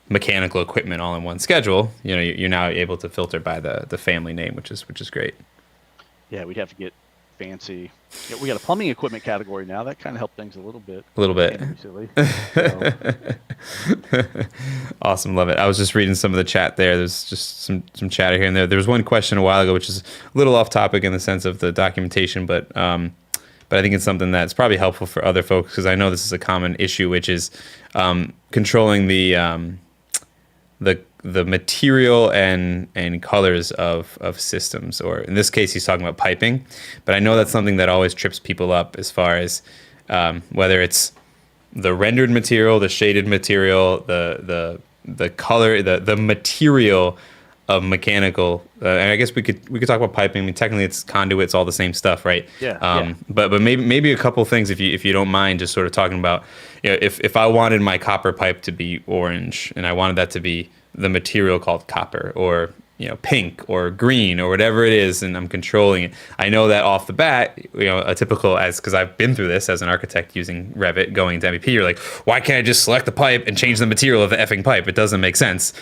mechanical equipment all in one schedule. You're now able to filter by the family name, which is great. Yeah, we'd have to get fancy. Yeah, we got a plumbing equipment category now. That kind of helped things a little bit. A little bit. Silly. Awesome, love it. I was just reading some of the chat there. There's just some chatter here and there. There was one question a while ago, which is a little off topic in the sense of the documentation, but I think it's something that's probably helpful for other folks because I know this is a common issue, which is controlling the material and colors of systems, or in this case, he's talking about piping. But I know that's something that always trips people up as far as whether it's the rendered material, the shaded material, the color, the material of mechanical. And I guess we could talk about piping. I mean, technically, it's conduits, all the same stuff, right? Yeah. But maybe a couple things, if you don't mind, just sort of talking about, if I wanted my copper pipe to be orange and I wanted that to be the material called copper, or pink or green or whatever it is, and I'm controlling it. I know that off the bat, a typical, because I've been through this as an architect using Revit, going into MEP, you're like, why can't I just select the pipe and change the material of the effing pipe? It doesn't make sense.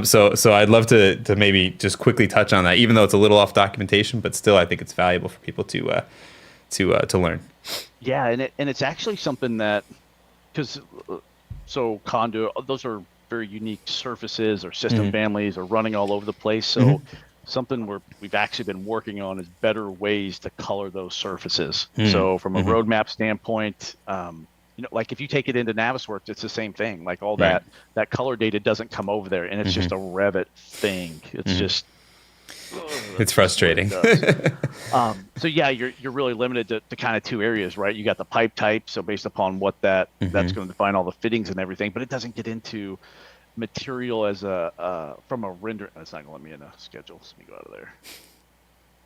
So I'd love to maybe just quickly touch on that, even though it's a little off documentation, but still I think it's valuable for people to learn. Yeah, and it's actually something that, so conduit, those are very unique surfaces or system families are running all over the place. So something we've actually been working on is better ways to color those surfaces. So from a roadmap standpoint, like if you take it into Navisworks, it's the same thing. Like all that color data doesn't come over there, and it's just a Revit thing. It's just it's frustrating. So yeah, you're really limited to kind of two areas, right? You got the pipe type, so based upon what that's going to define all the fittings and everything, but it doesn't get into material as from a render. It's not going to let me in a schedule. Let me go out of there.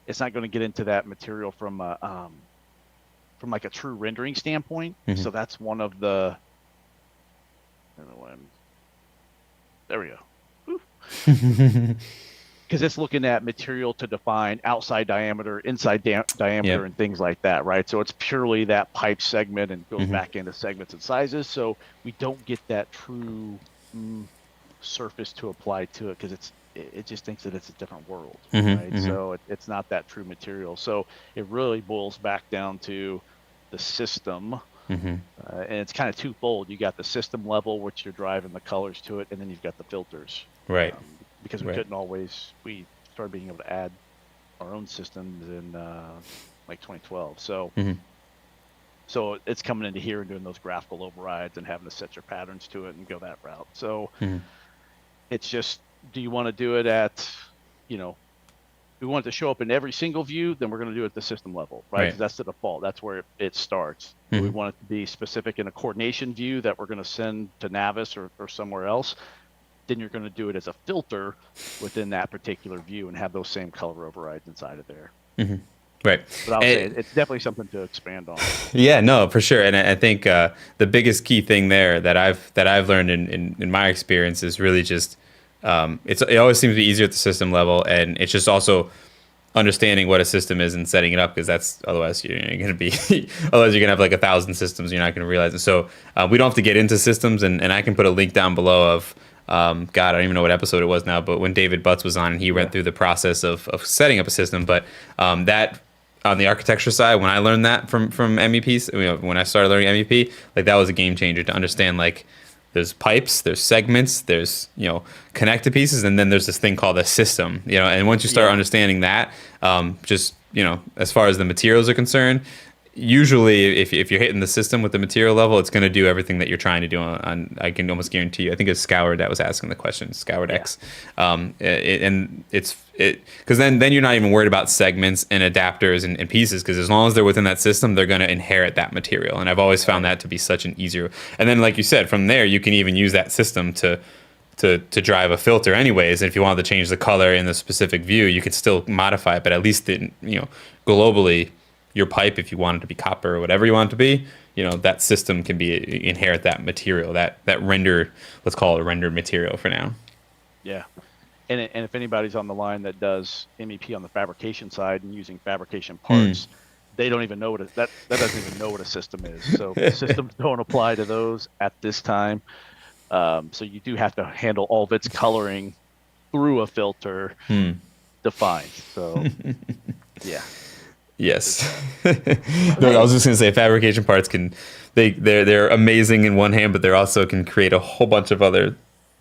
It's not going to get into that material from like a true rendering standpoint. So that's one of the. I don't know what there we go. Because it's looking at material to define outside diameter, inside diameter, and things like that, right? So it's purely that pipe segment and goes back into segments and sizes. So we don't get that true surface to apply to it because it just thinks that it's a different world, right? So it's not that true material. So it really boils back down to the system. And it's kind of twofold. You got the system level, which you're driving the colors to it, and then you've got the filters. Right. Because we couldn't always, we started being able to add our own systems in like 2012. So it's coming into here and doing those graphical overrides and having to set your patterns to it and go that route. So it's just, do you want to do it at, we want it to show up in every single view, then we're going to do it at the system level, right? 'Cause that's the default. That's where it starts. We want it to be specific in a coordination view that we're going to send to Navis or somewhere else. Then you're going to do it as a filter within that particular view and have those same color overrides inside of there. Right. But I'll say it's definitely something to expand on. Yeah, no, for sure. And I think the biggest key thing there that I've learned in my experience is really just it always seems to be easier at the system level, and it's just also understanding what a system is and setting it up, because that's otherwise you're going to be otherwise you're going to have like 1,000 systems, you're not going to realize it. So we don't have to get into systems, and I can put a link down below of God, I don't even know what episode it was now, but when David Butts was on and he went through the process of setting up a system. But that on the architecture side, when I learned that from MEPs, when I started learning MEP, like that was a game changer to understand, like, there's pipes, there's segments, there's, connected pieces, and then there's this thing called a system, and once you start understanding that, just, as far as the materials are concerned, usually if you're hitting the system with the material level, it's going to do everything that you're trying to do on I can almost guarantee you. I think it's Scoured that was asking the question, Scoured X. And it's because then you're not even worried about segments and adapters and pieces, because as long as they're within that system, they're going to inherit that material. And I've always found that to be such an easier. And then, like you said, from there you can even use that system to drive a filter anyways. And if you wanted to change the color in the specific view, you could still modify it, but at least globally, your pipe, if you want it to be copper or whatever you want it to be, that system can inherit that material, that render, let's call it a rendered material for now. Yeah. And if anybody's on the line that does MEP on the fabrication side and using fabrication parts, they don't even know what that doesn't even know what a system is. So systems don't apply to those at this time. So you do have to handle all of its coloring through a filter defined. So yeah. Yes. No, I was just gonna say fabrication parts they're amazing in one hand, but they also can create a whole bunch of other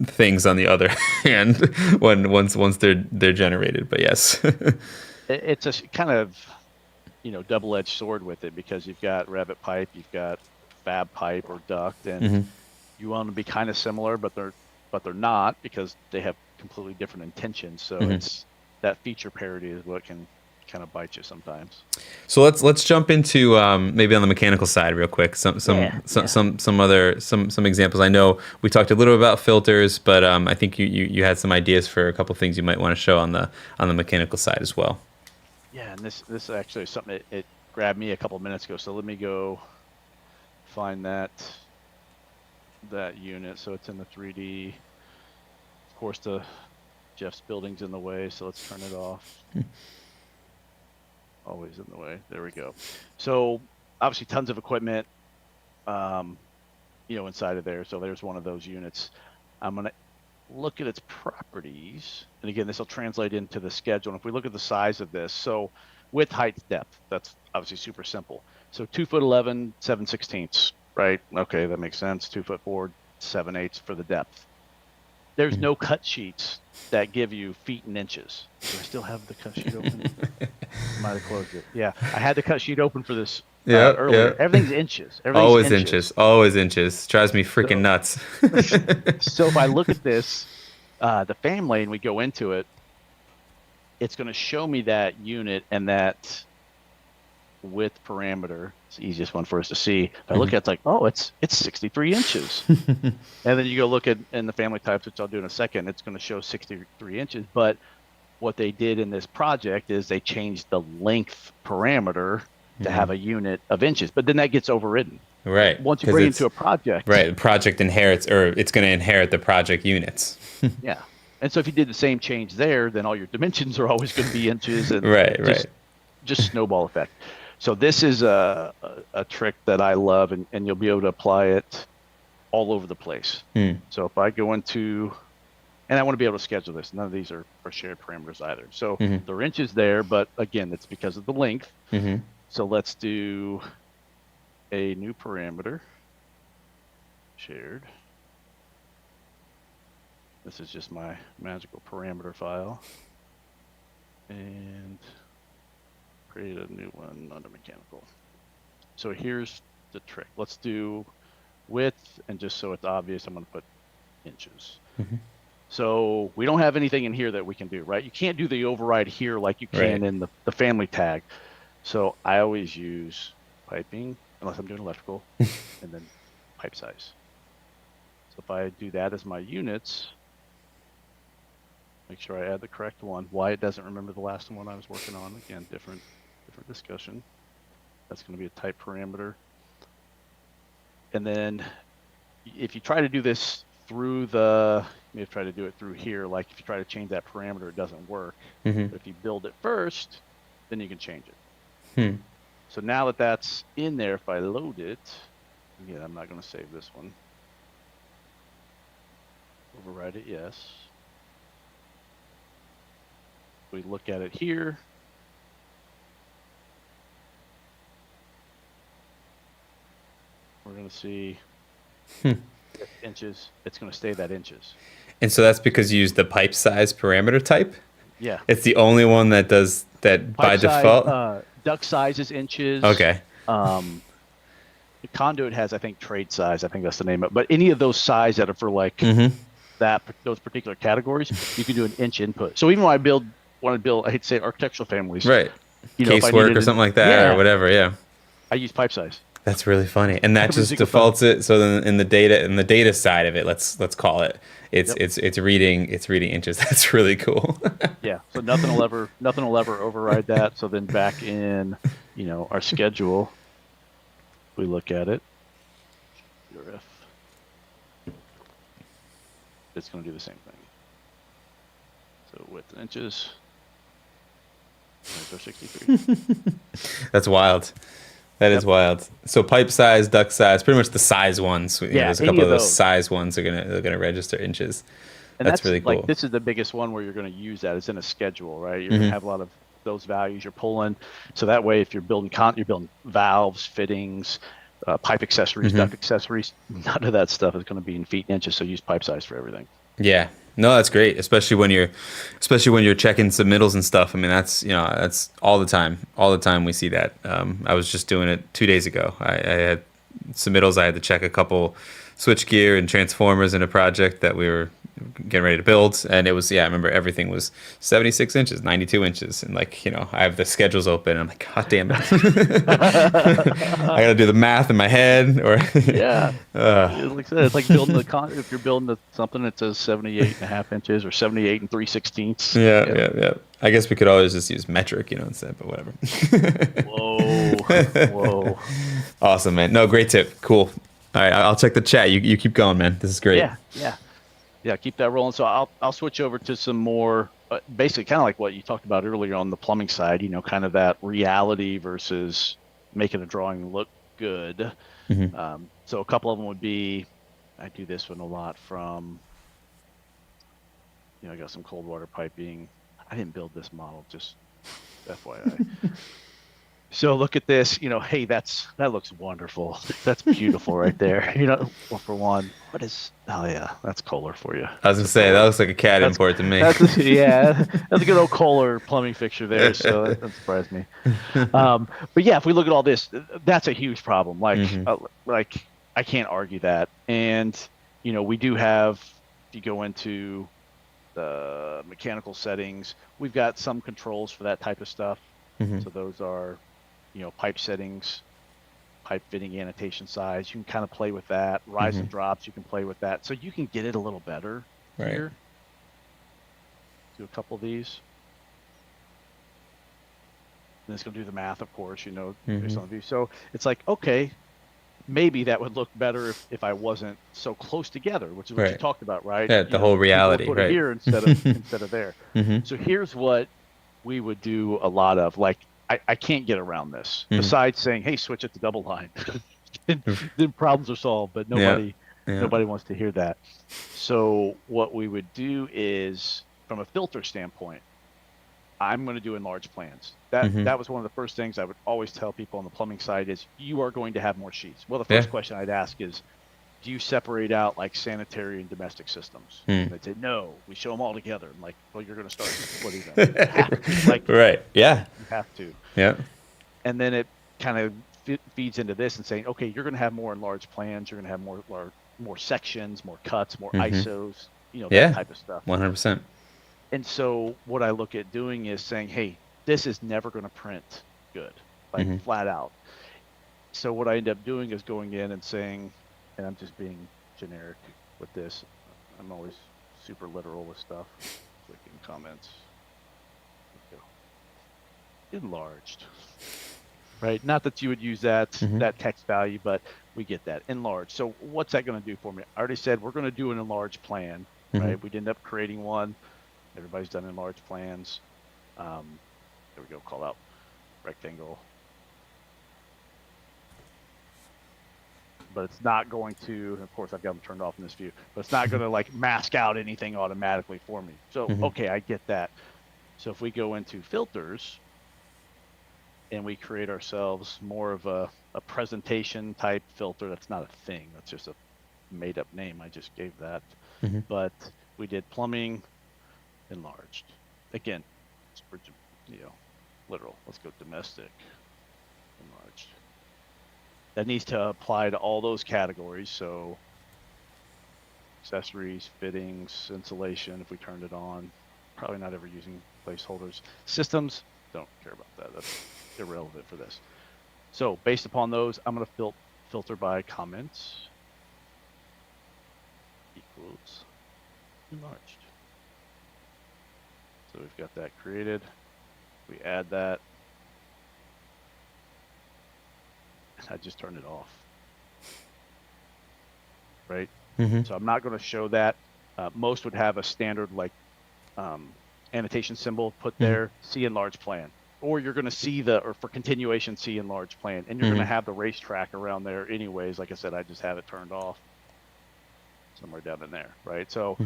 things on the other hand once they're generated. But yes. It's a kind of double-edged sword with it, because you've got Revit pipe, you've got fab pipe or duct, and you want to be kind of similar, but they're not, because they have completely different intentions. So it's that feature parity is what can kind of bite you sometimes. So let's jump into maybe on the mechanical side real quick. Some examples. I know we talked a little about filters, but I think you had some ideas for a couple things you might want to show on the mechanical side as well. Yeah, and this actually is something it grabbed me a couple of minutes ago. So let me go find that unit. So it's in the 3D. Of course, Jeff's building's in the way, so let's turn it off. Always in the way. There we go. So obviously tons of equipment, inside of there. So there's one of those units. I'm going to look at its properties. And again, this will translate into the schedule. And if we look at the size of this, so width, height, depth, that's obviously super simple. So 2'11", 7/16, right? Okay, that makes sense. 2'4", 7/8 for the depth. There's no cut sheets that give you feet and inches. Do I still have the cut sheet open? Might have closed it. Yeah, I had the cut sheet open for this earlier. Yeah. Everything's inches. Always inches. Drives me freaking nuts. So if I look at this, the family, and we go into it, it's going to show me that unit and that width parameter. It's the easiest one for us to see. If I look at it, it's like, oh, it's 63 inches. And then you go look at in the family types, which I'll do in a second, it's going to show 63 inches. But what they did in this project is they changed the length parameter to have a unit of inches. But then that gets overridden. Right. Once you bring it into a project. Right. The project inherits, or it's going to inherit the project units. Yeah. And so if you did the same change there, then all your dimensions are always going to be inches. And just snowball effect. So this is a trick that I love, and you'll be able to apply it all over the place. So if I go into, and I want to be able to schedule this. None of these are shared parameters either. So there are inches there, but again, that's because of the length. So let's do a new parameter, shared. This is just my magical parameter file. And create a new one under mechanical. So here's the trick. Let's do width, and just so it's obvious, I'm going to put inches. So we don't have anything in here that we can do, right? You can't do the override here like you can in the family tag. So I always use piping, unless I'm doing electrical, and then pipe size. So if I do that as my units, make sure I add the correct one. Why it doesn't remember the last one I was working on, again, different discussion. That's going to be a type parameter. And then if you try to do this through the may have tried to do it through here. Like if you try to change that parameter, it doesn't work. Mm-hmm. But if you build it first, then you can change it. Hmm. So now that that's in there, if I load it, again, I'm not going to save this one. Override it, yes. We look at it here. We're going to see inches. It's going to stay that inches. And so that's because you use the pipe size parameter type? Yeah. It's the only one that does that by Pipe size, default? Duct size is inches. Okay. The conduit has, I think, trade size. I think that's the name of it. But any of those size that are for like those particular categories, you can do an inch input. So even when I want to build, I hate to say architectural families. Right. You know, Casework or something like that or whatever, yeah. I use pipe size. That's really funny. And that just defaults it. So then in the data side of it, let's call it, it's reading inches. That's really cool. Yeah. So nothing will ever override that. So then back in, our schedule, we look at it. It's going to do the same thing. So width in inches. There's our 63. That's wild. That is wild. So pipe size, duct size, pretty much the size ones. There's a couple of those size ones they're gonna register inches. And that's really cool. Like this is the biggest one where you're going to use that. It's in a schedule, right? You're going to have a lot of those values you're pulling. So that way, if you're building valves, fittings, pipe accessories, duct accessories, none of that stuff is going to be in feet and inches. So use pipe size for everything. Yeah. No, that's great, especially when you're checking submittals and stuff. I mean, that's all the time. All the time we see that. I was just doing it 2 days ago. I had submittals. I had to check a couple switchgear and transformers in a project that we were getting ready to build, and it was I remember everything was 76 inches, 92 inches, and I have the schedules open, and I'm like, God damn it. I gotta do the math in my head, or like I said, it's like building if you're building something that says 78.5 inches or 78 and 3/16. Yeah. I guess we could always just use metric, instead, but whatever. Whoa. Awesome, man. No, great tip. Cool. All right, I'll check the chat. You keep going, man. This is great. Yeah, keep that rolling. So I'll switch over to some more, basically kind of like what you talked about earlier on the plumbing side, kind of that reality versus making a drawing look good. So a couple of them would be, I do this one a lot from, I got some cold water piping. I didn't build this model, just FYI. So look at this, hey, that looks wonderful. That's beautiful right there. Well, for one, that's Kohler for you. I was gonna say that looks like a CAD import to me. That's a good old Kohler plumbing fixture there. So that surprised me. But yeah, if we look at all this, that's a huge problem. Like I can't argue that. And we do have. If you go into the mechanical settings, we've got some controls for that type of stuff. So those are. Pipe settings, pipe fitting, annotation size. You can kind of play with that. Rise and drops, you can play with that. So you can get it a little better here. Do a couple of these. And it's going to do the math, of course, based on the view. So it's like, okay, maybe that would look better if I wasn't so close together, which is what you talked about, right? Yeah, the whole reality, put it here instead of there. So here's what we would do a lot of. Like, I can't get around this. Besides saying, "Hey, switch it to double line," then problems are solved. But nobody wants to hear that. So what we would do is, from a filter standpoint, I'm going to do enlarged plans. That was one of the first things I would always tell people on the plumbing side is you are going to have more sheets. Well, the first question I'd ask is, do you separate out like sanitary and domestic systems? And they'd say, no, we show them all together. I'm like, well, you're going to start splitting them. Right. Yeah. You have to. Yeah. And then it kind of feeds into this and saying, okay, you're going to have more enlarged plans. You're going to have more sections, more cuts, more ISOs, that type of stuff. 100%. And so what I look at doing is saying, hey, this is never going to print good, like flat out. So what I end up doing is going in and saying, and I'm just being generic with this. I'm always super literal with stuff. Clicking comments. Enlarged. Right? Not that you would use that text value, but we get that. Enlarged. So what's that going to do for me? I already said we're going to do an enlarged plan. right? We'd end up creating one. Everybody's done enlarged plans. There we go, call out rectangle. But it's not going to, of course I've got them turned off in this view, but it's not going to like mask out anything automatically for me. So, okay, I get that. So if we go into filters and we create ourselves more of a presentation type filter, that's not a thing. That's just a made up name. I just gave that. But we did plumbing, enlarged. Again, it's for, literal. Let's go domestic, enlarged. That needs to apply to all those categories. So accessories, fittings, insulation, if we turned it on, probably not ever using placeholders. Systems, don't care about that. That's irrelevant for this. So based upon those, I'm going to filter by comments equals enlarged. So we've got that created. We add that. I just turned it off. Right? So I'm not going to show that. Most would have a standard like annotation symbol put there, see enlarged plan. Or you're going to see or for continuation, see enlarged plan. And you're going to have the racetrack around there anyways. Like I said, I just have it turned off somewhere down in there, right? So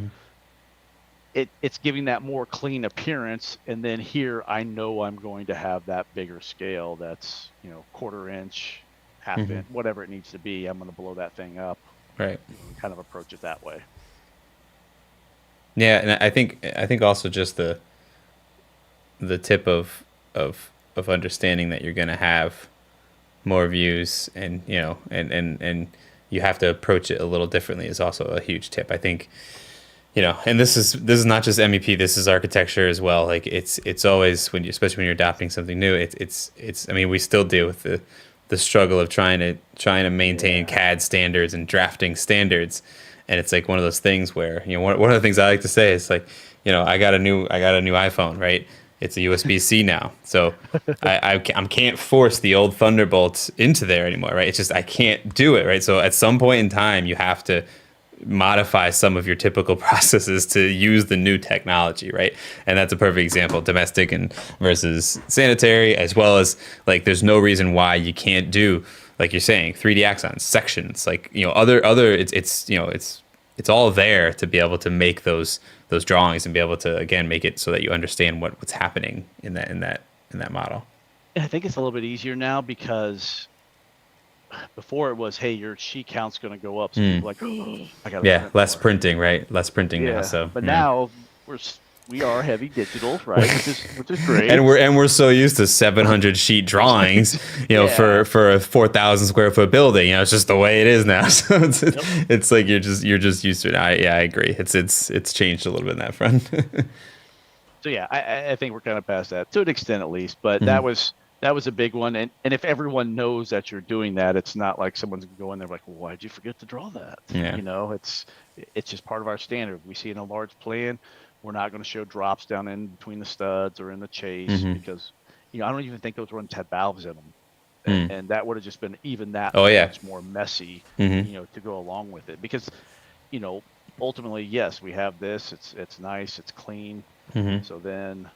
it's giving that more clean appearance. And then here, I know I'm going to have that bigger scale that's, 1/4 inch, half inch, whatever it needs to be. I'm going to blow that thing up. Right. Kind of approach it that way. Yeah, and I think also just the tip of understanding that you're going to have more views, and and you have to approach it a little differently is also a huge tip. I think, and this is not just MEP, this is architecture as well. Like it's always especially when you're adopting something new, it's I mean, we still deal with the struggle of trying to maintain CAD standards and drafting standards, and it's like one of those things where one of the things I like to say is like, I got a new iPhone, right? It's a USB-C now, so I can't force the old Thunderbolts into there anymore, right? It's just I can't do it, right? So at some point in time, you have to modify some of your typical processes to use the new technology, right? And that's a perfect example, domestic and versus sanitary, as well as like there's no reason why you can't do, like you're saying, 3D axons, sections, like other it's all there to be able to make those drawings and be able to again make it so that you understand what's happening in that model. I think it's a little bit easier now because before it was, hey, your sheet count's going to go up. So people like, oh, I got to less more. Printing, right? Less printing now. So, but now we are heavy digital, right? which is great. And we're so used to 700 sheet drawings, for a 4,000 square foot building. It's just the way it is now. So it's like you're just used to it. I agree. It's changed a little bit in that front. So yeah, I think we're kind of past that to an extent at least. But that was a big one. And if everyone knows that you're doing that, it's not like someone's going to go in there like, well, why did you forget to draw that? Yeah. It's just part of our standard. We see in a large plan, we're not going to show drops down in between the studs or in the chase because, I don't even think those ones had valves in them. And that would have just been even that much more messy, to go along with it. Because, ultimately, yes, we have this. It's nice. It's clean. So then...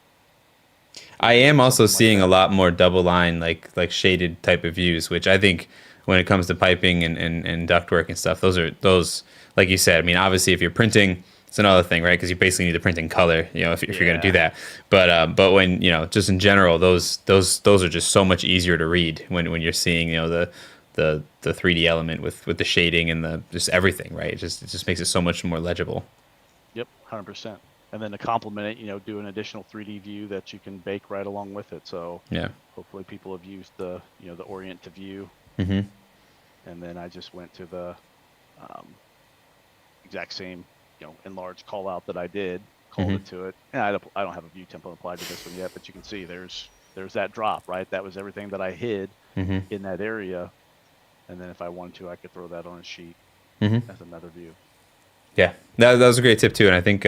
I am also seeing a lot more double line, like shaded type of views, which I think when it comes to piping and ductwork and stuff, those, like you said, I mean, obviously if you're printing, it's another thing, right? Because you basically need to print in color, if you're going to do that. But when, just in general, those are just so much easier to read when you're seeing, the 3D element with the shading and the just everything, right? It just makes it so much more legible. Yep, 100%. And then to complement it, do an additional 3D view that you can bake right along with it. So hopefully people have used the orient to view. And then I just went to the exact same, enlarged call out that I did, called it to it. And I don't have a view template applied to this one yet, but you can see there's that drop, right? That was everything that I hid in that area. And then if I wanted to, I could throw that on a sheet as another view. Yeah, that was a great tip too. And I think,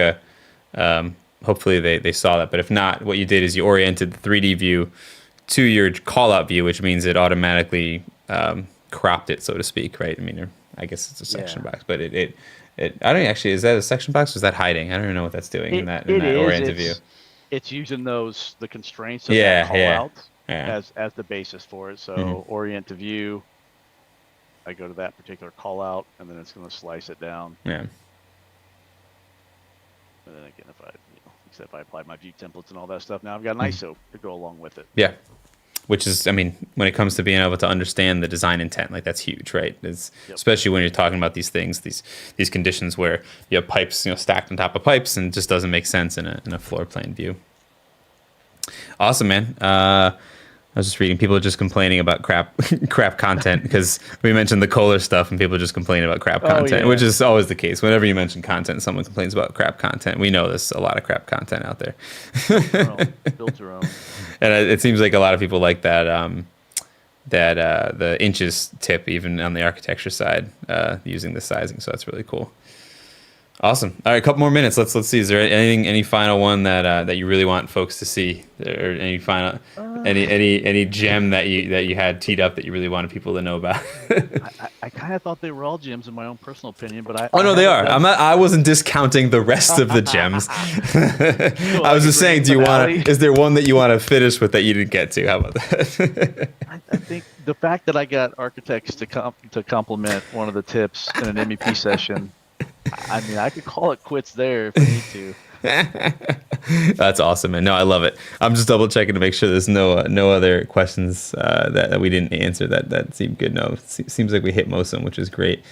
hopefully they saw that, but if not, what you did is you oriented the 3D view to your call out view, which means it automatically cropped it, so to speak, right? I mean, I guess it's a section box, but it I don't actually. Is that a section box? Or is that hiding? I don't even know what that's doing in that oriented view. It's using the constraints of that call out as the basis for it. So orient to view. I go to that particular call out, and then it's going to slice it down. Yeah. And then again, if I apply my view templates and all that stuff, now I've got an ISO to go along with it. Yeah. Which is, I mean, when it comes to being able to understand the design intent, like that's huge, right? Especially when you're talking about these things, these conditions where you have pipes, stacked on top of pipes, and it just doesn't make sense in a floor plan view. Awesome, man. I was just reading. People are just complaining about crap content because we mentioned the Kohler stuff, and people just complain about crap content, which is always the case. Whenever you mention content, someone complains about crap content. We know there's a lot of crap content out there. Build your own. And it seems like a lot of people like that the inches tip, even on the architecture side, using the sizing. So that's really cool. Awesome. All right, a couple more minutes. Let's see. Is there any final one that you really want folks to see, or any final any gem that you had teed up that you really wanted people to know about? I kind of thought they were all gems in my own personal opinion, but they are. I wasn't discounting the rest of the gems. I was just saying, is there one that you want to finish with that you didn't get to? How about that? I think the fact that I got architects to compliment one of the tips in an MEP session. I mean, I could call it quits there if I need to. That's awesome, man. No, I love it. I'm just double checking to make sure there's no other questions that we didn't answer that seemed good. No, seems like we hit most of them, which is great.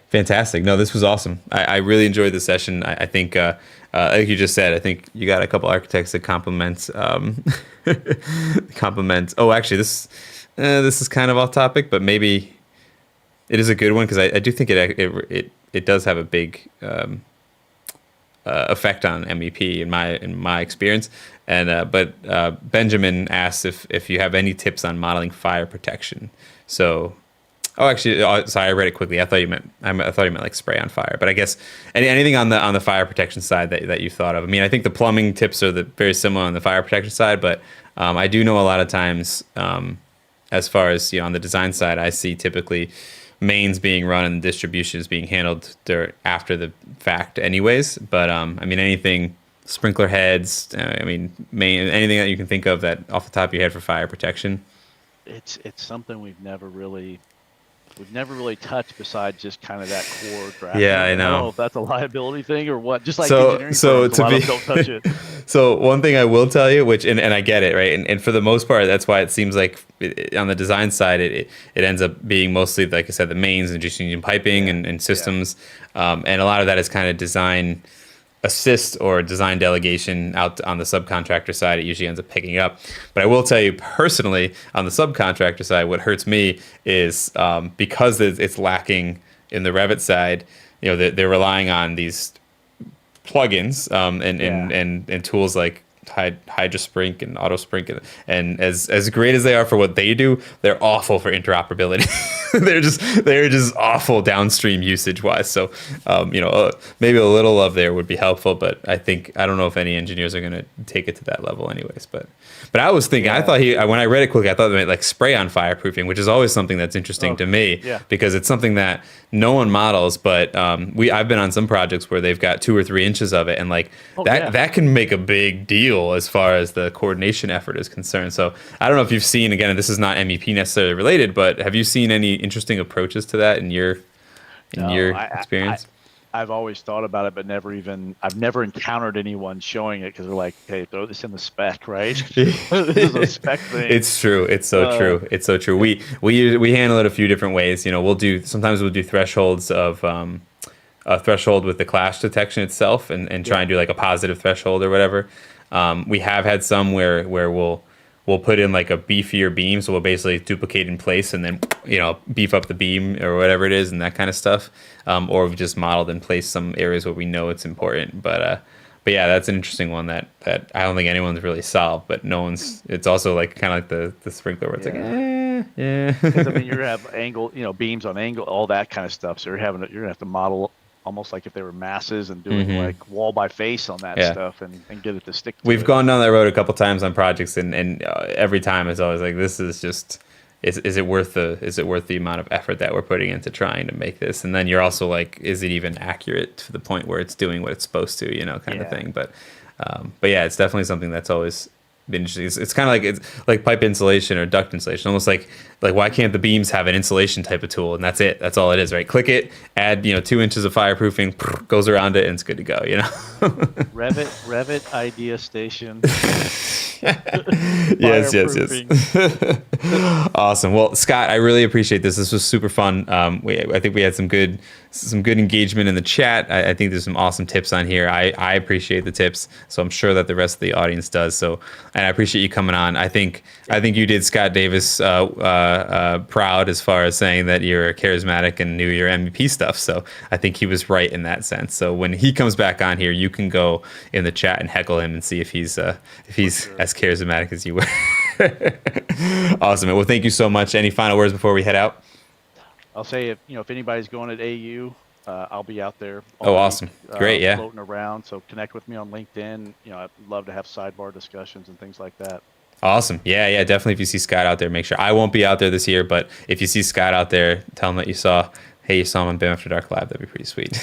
Fantastic. No, this was awesome. I really enjoyed the session. I think, like you just said, I think you got a couple architects that compliment. Oh, actually, this is kind of off topic, but maybe it is a good one because I do think it does have a big effect on MEP in my experience. And but Benjamin asks if you have any tips on modeling fire protection. So, sorry, I read it quickly. I thought you meant like spray on fire. But I guess anything on the fire protection side that you thought of. I mean, I think the plumbing tips are very similar on the fire protection side, but I do know a lot of times, as far as on the design side, I see typically mains being run and distribution is being handled after the fact anyways. But I mean, anything, sprinkler heads, anything that you can think of that off the top of your head for fire protection. It's something we've never really touched besides just kind of that core draft. Yeah, I know. I don't know if that's a liability thing or what. Just like engineering firms, a lot of them don't touch it. So one thing I will tell you, and I get it, right? And for the most part, that's why it seems like on the design side, it ends up being mostly, like I said, the mains and just using piping and systems. And a lot of that is kind of design assist or design delegation out on the subcontractor side. It usually ends up picking up. But I will tell you personally, on the subcontractor side, what hurts me is because it's lacking in the Revit side, they're relying on these plugins and tools like HydroSprink and AutoSprink, and as great as they are for what they do, they're awful for interoperability. they're just awful downstream usage wise. So maybe a little love there would be helpful, but I don't know if any engineers are going to take it to that level anyways. But I was thinking, I thought when I read it quickly, I thought they meant like spray on fireproofing, which is always something that's interesting to me because it's something that no one models. But I've been on some projects where they've got 2 or 3 inches of it, and that can make a big deal as far as the coordination effort is concerned. So I don't know if you've seen, again, this is not MEP necessarily related, but have you seen any interesting approaches to that in your experience? I've always thought about it, but I've never encountered anyone showing it because they're like, hey, throw this in the spec, right? This is a spec thing. It's true. It's so true. It's so true. We handle it a few different ways. Sometimes we'll do thresholds of a threshold with the clash detection itself and try and do like a positive threshold or whatever. We have had some where we'll put in like a beefier beam, so we'll basically duplicate in place and then beef up the beam or whatever it is and that kind of stuff. Or we've just modeled in place some areas where we know it's important. But yeah, that's an interesting one that I don't think anyone's really solved. But no one's. It's also like kind of like the sprinkler where it's yeah. Because you're gonna have angle, beams on angle, all that kind of stuff. So you're gonna have to model almost like if they were masses and doing like wall by face on that stuff and get it to stick to We've gone down that road a couple times on projects and every time it's always like, this is just, is it worth the amount of effort that we're putting into trying to make this? And then you're also like, is it even accurate to the point where it's doing what it's supposed to, kind of thing. But yeah, it's definitely something that's always been interesting. It's kind of like, it's like pipe insulation or duct insulation, almost like why can't the beams have an insulation type of tool, and that's it, that's all it is, right? Click it, add 2 inches of fireproofing, goes around it, and it's good to go. Revit Idea Station. Yes. Awesome. Well, Scott, I really appreciate this. This was super fun. I think we had some good engagement in the chat. I think there's some awesome tips on here. I appreciate the tips, so I'm sure that the rest of the audience does. So, and I appreciate you coming on. I think you did Scott Davis proud as far as saying that you're charismatic and knew your MEP stuff. So I think he was right in that sense. So when he comes back on here, you can go in the chat and heckle him and see if he's as charismatic as you were. Awesome. Well, thank you so much. Any final words before we head out? I'll say if anybody's going at AU, I'll be out there. Oh, awesome. Great. Yeah. Floating around. So connect with me on LinkedIn. I'd love to have sidebar discussions and things like that. Awesome. Yeah. Definitely. If you see Scott out there, make sure. I won't be out there this year, but if you see Scott out there, tell him that you saw him on BIM After Dark Live. That'd be pretty sweet.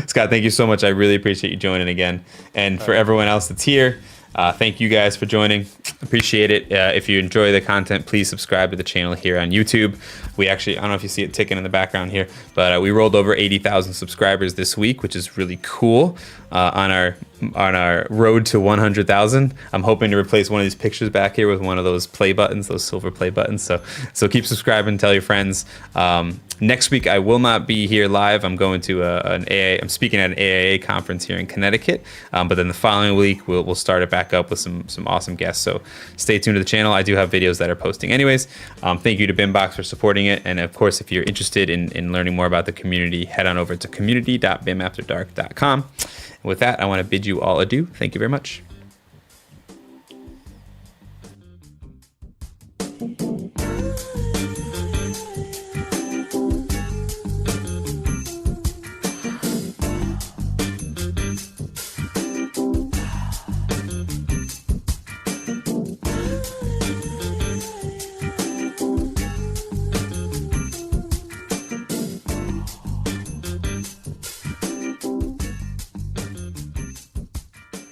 Scott, thank you so much. I really appreciate you joining again. And for everyone else that's here, thank you guys for joining. Appreciate it. If you enjoy the content, please subscribe to the channel here on YouTube. We actually, I don't know if you see it ticking in the background here, but we rolled over 80,000 subscribers this week, which is really cool. On our road to 100,000, I'm hoping to replace one of these pictures back here with one of those play buttons, those silver play buttons. So keep subscribing, tell your friends. Next week I will not be here live. I'm going to I'm speaking at an AIA conference here in Connecticut. But then the following week we'll start it back up with some awesome guests. So stay tuned to the channel. I do have videos that are posting anyways. Thank you to BIMbox for supporting it. And of course, if you're interested in learning more about the community, head on over to community.bimafterdark.com. With that, I want to bid you all adieu. Thank you very much.